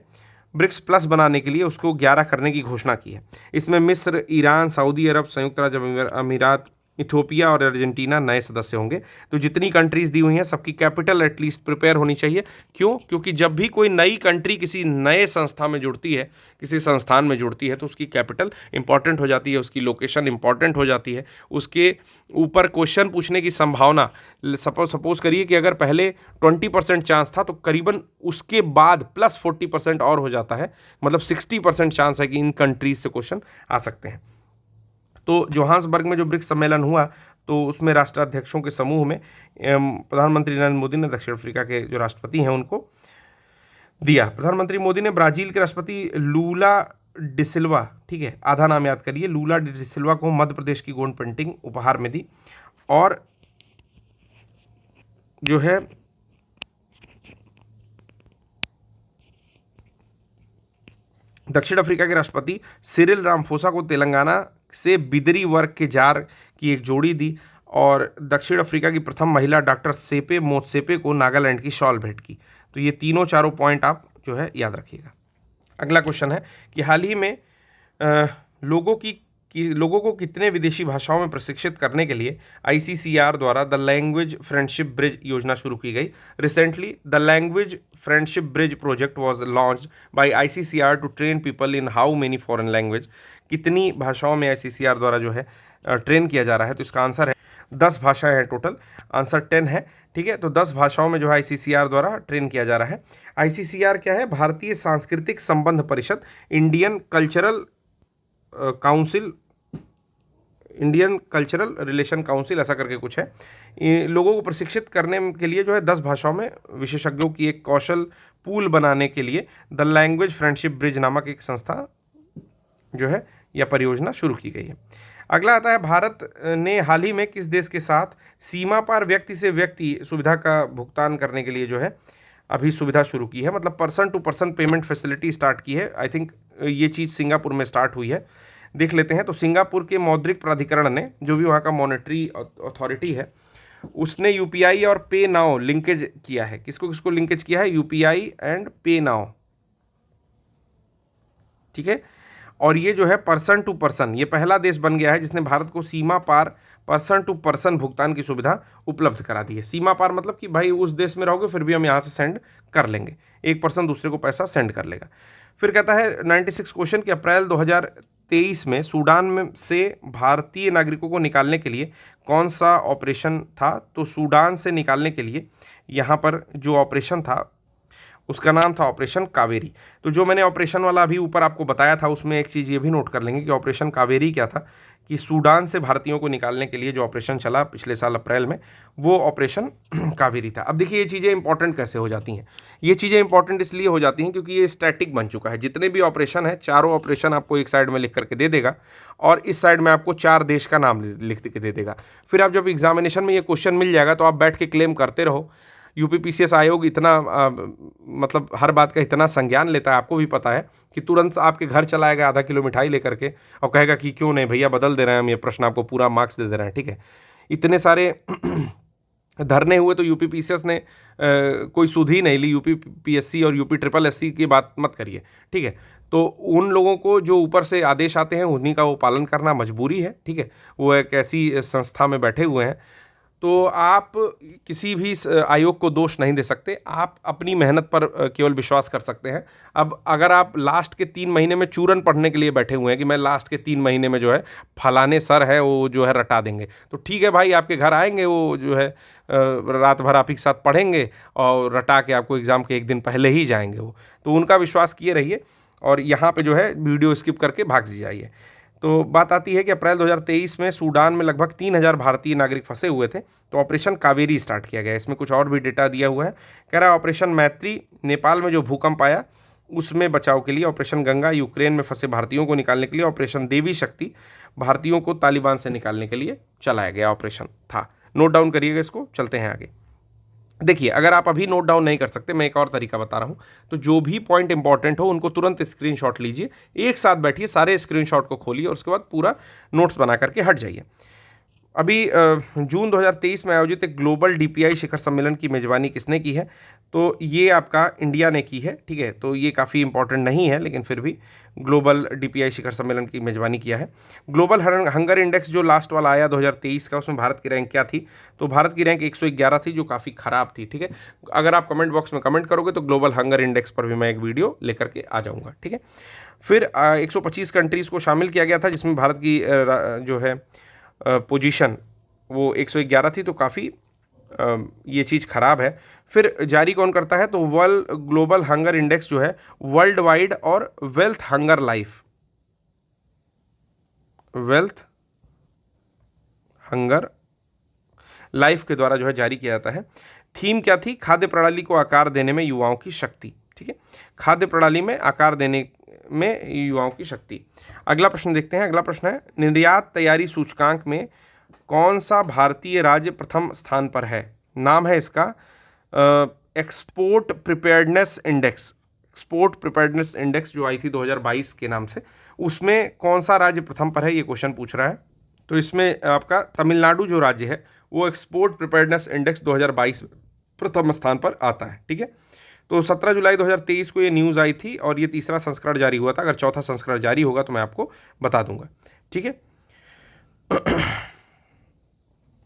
ब्रिक्स प्लस बनाने के लिए उसको 11 करने की घोषणा की है। इसमें मिस्र, ईरान, सऊदी अरब, संयुक्त अरब अमीरात, इथियोपिया और अर्जेंटीना नए सदस्य होंगे। तो जितनी कंट्रीज़ दी हुई हैं सबकी कैपिटल एटलीस्ट प्रिपेयर होनी चाहिए। क्यों? क्योंकि जब भी कोई नई कंट्री किसी नए संस्था में जुड़ती है, किसी संस्थान में जुड़ती है, तो उसकी कैपिटल इंपॉर्टेंट हो जाती है, उसकी लोकेशन इंपॉर्टेंट हो जाती है, उसके ऊपर क्वेश्चन पूछने की संभावना, सपोज करिए कि अगर पहले 20% चांस था तो करीबन उसके बाद प्लस 40% और हो जाता है, मतलब 60% चांस है कि इन कंट्रीज से क्वेश्चन आ सकते हैं। तो जोहान्सबर्ग में जो ब्रिक्स सम्मेलन हुआ तो उसमें राष्ट्राध्यक्षों के समूह में प्रधानमंत्री नरेंद्र मोदी ने दक्षिण अफ्रीका के जो राष्ट्रपति हैं उनको दिया। प्रधानमंत्री मोदी ने ब्राजील के राष्ट्रपति लूला डिसिल्वा, ठीक है, आधा नाम याद करिए, लूला डिसिल्वा को मध्य प्रदेश की गोंड पेंटिंग उपहार में दी। और जो है दक्षिण अफ्रीका के राष्ट्रपति सिरिल रामफोसा को तेलंगाना से बिदरी वर्ग के जार की एक जोड़ी दी। और दक्षिण अफ्रीका की प्रथम महिला डॉक्टर सेपे मोत्सेपे को नागालैंड की शॉल भेंट की। तो ये तीनों चारों पॉइंट आप जो है याद रखिएगा। अगला क्वेश्चन है कि हाल ही में लोगों को कितने विदेशी भाषाओं में प्रशिक्षित करने के लिए ICCR द्वारा द लैंग्वेज फ्रेंडशिप ब्रिज योजना शुरू की गई। Recently the language friendship bridge project was launched by ICCR to train people in how many foreign language. कितनी भाषाओं में ICCR द्वारा जो है ट्रेन किया जा रहा है? तो इसका आंसर है 10 भाषाएं हैं टोटल, आंसर 10 है, ठीक है। तो 10 भाषाओं में जो है ICCR द्वारा ट्रेन किया जा रहा है। ICCR क्या है? भारतीय सांस्कृतिक संबंध परिषद, इंडियन कल्चरल रिलेशन काउंसिल, ऐसा करके कुछ है। लोगों को प्रशिक्षित करने के लिए जो है 10 भाषाओं में विशेषज्ञों की एक कौशल पूल बनाने के लिए द लैंग्वेज फ्रेंडशिप ब्रिज नामक एक संस्था जो है या परियोजना शुरू की गई है। अगला आता है भारत ने हाल ही में किस देश के साथ सीमा पार व्यक्ति से व्यक्ति सुविधा का भुगतान करने के लिए जो है अभी सुविधा शुरू की है, मतलब person to person payment facility start की है। आई थिंक ये चीज़ सिंगापुर में स्टार्ट हुई है, देख लेते हैं। तो सिंगापुर के मौद्रिक प्राधिकरण ने, जो भी वहाँ का मॉनेटरी अथॉरिटी है, उसने UPI और पे नाउ लिंकेज किया है। किसको किसको लिंकेज किया है? UPI एंड पे नाउ, ठीक है। और ये जो है पर्सन टू पर्सन, ये पहला देश बन गया है जिसने भारत को सीमा पार पर्सन टू पर्सन भुगतान की सुविधा उपलब्ध करा दी है। सीमा पार मतलब कि भाई उस देश में रहोगे फिर भी हम यहाँ से सेंड कर लेंगे, एक पर्सन दूसरे को पैसा सेंड कर लेगा। फिर कहता है 96 क्वेश्चन कि अप्रैल 2023 में सूडान में से भारतीय नागरिकों को निकालने के लिए कौन सा ऑपरेशन था? तो सूडान से निकालने के लिए यहाँ पर जो ऑपरेशन था उसका नाम था ऑपरेशन कावेरी। तो जो मैंने ऑपरेशन वाला अभी ऊपर आपको बताया था उसमें एक चीज़ ये भी नोट कर लेंगे कि ऑपरेशन कावेरी क्या था, कि सूडान से भारतीयों को निकालने के लिए जो ऑपरेशन चला पिछले साल अप्रैल में, वो ऑपरेशन कावेरी था। अब देखिए ये चीज़ें इंपॉर्टेंट कैसे हो जाती हैं। ये चीज़ें इंपॉर्टेंट इसलिए हो जाती हैं क्योंकि ये स्टैटिक बन चुका है। जितने भी ऑपरेशन है, चारों ऑपरेशन आपको एक साइड में लिख करके दे देगा और इस साइड में आपको 4 देश का नाम लिख के दे देगा। फिर आप जब एग्जामिनेशन में ये क्वेश्चन मिल जाएगा तो आप बैठ के क्लेम करते रहो। UPPCS आयोग इतना मतलब हर बात का इतना संज्ञान लेता है, आपको भी पता है, कि तुरंत आपके घर चला आएगा आधा किलो मिठाई लेकर के और कहेगा कि क्यों नहीं भैया, बदल दे रहे हैं हम ये प्रश्न, आपको पूरा मार्क्स दे दे रहे हैं, ठीक है। इतने सारे धरने हुए तो UPPCS ने कोई सुध ही नहीं ली। UPPSC और UPSSC की बात मत करिए, ठीक है। तो उन लोगों को जो ऊपर से आदेश आते हैं उन्हीं का वो पालन करना मजबूरी है, ठीक है। वो एक ऐसी संस्था में बैठे हुए हैं तो आप किसी भी आयोग को दोष नहीं दे सकते, आप अपनी मेहनत पर केवल विश्वास कर सकते हैं। अब अगर आप लास्ट के 3 महीने में चूरन पढ़ने के लिए बैठे हुए हैं कि मैं लास्ट के 3 महीने में जो है फलाने सर है वो जो है रटा देंगे, तो ठीक है भाई, आपके घर आएंगे वो जो है रात भर आप ही के साथ पढ़ेंगे और रटा के आपको एग्ज़ाम के एक दिन पहले ही जाएंगे वो। तो उनका विश्वास किए रहिए और यहाँ पे जो है वीडियो स्किप करके भाग जाइए। तो बात आती है कि अप्रैल 2023 में सूडान में लगभग 3000 भारतीय नागरिक फंसे हुए थे, तो ऑपरेशन कावेरी स्टार्ट किया गया। इसमें कुछ और भी डेटा दिया हुआ है। कह रहा है ऑपरेशन मैत्री, नेपाल में जो भूकंप आया उसमें बचाव के लिए, ऑपरेशन गंगा, यूक्रेन में फंसे भारतीयों को निकालने के लिए, ऑपरेशन देवी शक्ति, भारतीयों को तालिबान से निकालने के लिए चलाया गया ऑपरेशन था। नोट डाउन करिएगा इसको, चलते हैं आगे। देखिए, अगर आप अभी नोट डाउन नहीं कर सकते, मैं एक और तरीका बता रहा हूं, तो जो भी पॉइंट इंपॉर्टेंट हो उनको तुरंत स्क्रीनशॉट लीजिए, एक साथ बैठिए, सारे स्क्रीनशॉट को खोलिए और उसके बाद पूरा नोट्स बना करके हट जाइए। अभी जून 2023 में आयोजित एक ग्लोबल डीपीआई शिखर सम्मेलन की मेज़बानी किसने की है? तो ये आपका इंडिया ने की है, ठीक है। तो ये काफ़ी इंपॉर्टेंट नहीं है, लेकिन फिर भी ग्लोबल डीपीआई शिखर सम्मेलन की मेज़बानी किया है। ग्लोबल हंगर इंडेक्स जो लास्ट वाला आया 2023 का, उसमें भारत की रैंक क्या थी? तो भारत की रैंक 111 थी, जो काफ़ी ख़राब थी, ठीक है। अगर आप कमेंट बॉक्स में कमेंट करोगे तो ग्लोबल हंगर इंडेक्स पर भी मैं एक वीडियो लेकर के आ जाऊँगा, ठीक है। फिर 125 कंट्रीज़ को शामिल किया गया था, जिसमें भारत की जो है पोजीशन वो 111 थी, तो काफ़ी ये चीज़ ख़राब है। फिर जारी कौन करता है? तो वर्ल्ड ग्लोबल हंगर इंडेक्स जो है वर्ल्ड वाइड और wealth hunger life, wealth hunger life के द्वारा जो है जारी किया जाता है। थीम क्या थी? खाद्य प्रणाली को आकार देने में युवाओं की शक्ति, ठीक है। खाद्य प्रणाली में आकार देने में युवाओं की शक्ति। अगला प्रश्न देखते हैं। अगला प्रश्न है, निर्यात तैयारी सूचकांक में कौन सा भारतीय राज्य प्रथम स्थान पर है? नाम है इसका export preparedness index. Export preparedness index जो आई थी 2022 के नाम से, उसमें कौन सा राज्य प्रथम पर है, ये क्वेश्चन पूछ रहा है। तो इसमें आपका तमिलनाडु जो राज्य है वो एक्सपोर्ट प्रिपेयर्डनेस इंडेक्स 2022 प्रथम स्थान पर आता है, ठीक है। तो 17 जुलाई 2023 को ये न्यूज़ आई थी और ये तीसरा संस्करण जारी हुआ था। अगर चौथा संस्करण जारी होगा तो मैं आपको बता दूंगा, ठीक है।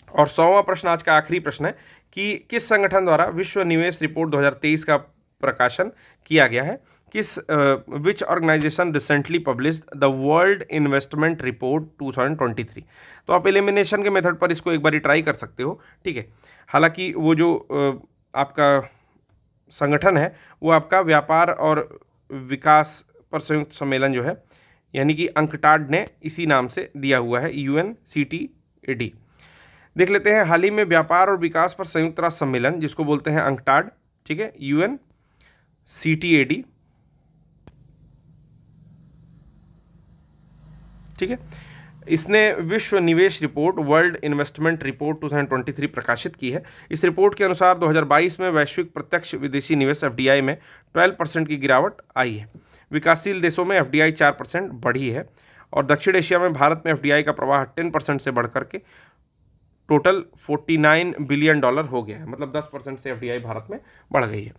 और 100वां प्रश्न, आज का आखिरी प्रश्न है कि किस संगठन द्वारा विश्व निवेश रिपोर्ट 2023 का प्रकाशन किया गया है? Which organisation recently published the world investment report 2023। तो आप एलिमिनेशन के मेथड पर इसको एक बार ट्राई कर सकते हो, ठीक है। हालांकि वो जो आपका संगठन है वो आपका व्यापार और विकास पर संयुक्त सम्मेलन जो है, यानी कि अंकटाड ने इसी नाम से दिया हुआ है, UNCTAD। देख लेते हैं, हाल ही में व्यापार और विकास पर संयुक्त राष्ट्र सम्मेलन जिसको बोलते हैं अंकटाड, ठीक है, UNCTAD, ठीक है। इसने विश्व निवेश रिपोर्ट वर्ल्ड इन्वेस्टमेंट रिपोर्ट 2023 प्रकाशित की है। इस रिपोर्ट के अनुसार 2022 में वैश्विक प्रत्यक्ष विदेशी निवेश FDI में 12% की गिरावट आई है। विकासशील देशों में FDI 4% बढ़ी है और दक्षिण एशिया में भारत में FDI का प्रवाह 10% से बढ़कर के टोटल $49 बिलियन हो गया है। मतलब 10% से FDI भारत में बढ़ गई है।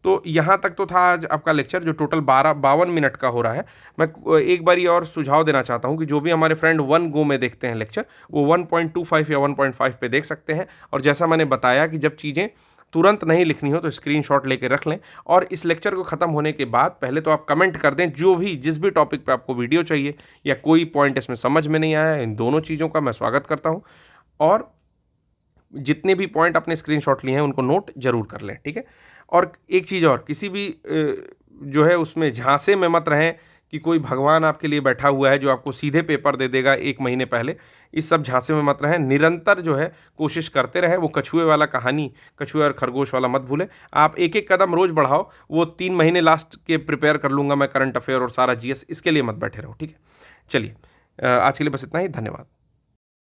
तो यहाँ तक तो था आज आपका लेक्चर, जो टोटल 52 मिनट का हो रहा है। मैं एक बारी और सुझाव देना चाहता हूँ कि जो भी हमारे फ्रेंड 1 गो में देखते हैं लेक्चर, वो 1.25 या 1.5 पे देख सकते हैं। और जैसा मैंने बताया कि जब चीज़ें तुरंत नहीं लिखनी हो तो स्क्रीनशॉट लेके रख लें। और इस लेक्चर को ख़त्म होने के बाद पहले तो आप कमेंट कर दें जिस भी टॉपिक पे आपको वीडियो चाहिए या कोई पॉइंट इसमें समझ में नहीं आया, इन दोनों चीज़ों का मैं स्वागत करता हूँ। और जितने भी पॉइंट अपने स्क्रीनशॉट लिए हैं उनको नोट जरूर कर लें, ठीक है। और एक चीज़ और, किसी भी जो है उसमें झांसे में मत रहें कि कोई भगवान आपके लिए बैठा हुआ है जो आपको सीधे पेपर दे देगा 1 महीने पहले। इस सब झांसे में मत रहें, निरंतर जो है कोशिश करते रहें। वो कछुए वाला कहानी, कछुए और खरगोश वाला मत भूलें। आप एक कदम रोज़ बढ़ाओ। वो 3 महीने लास्ट के प्रिपेयर कर लूँगा मैं करंट अफेयर और सारा GS, इसके लिए मत बैठे रहो, ठीक है। चलिए, आज के लिए बस इतना ही। धन्यवाद।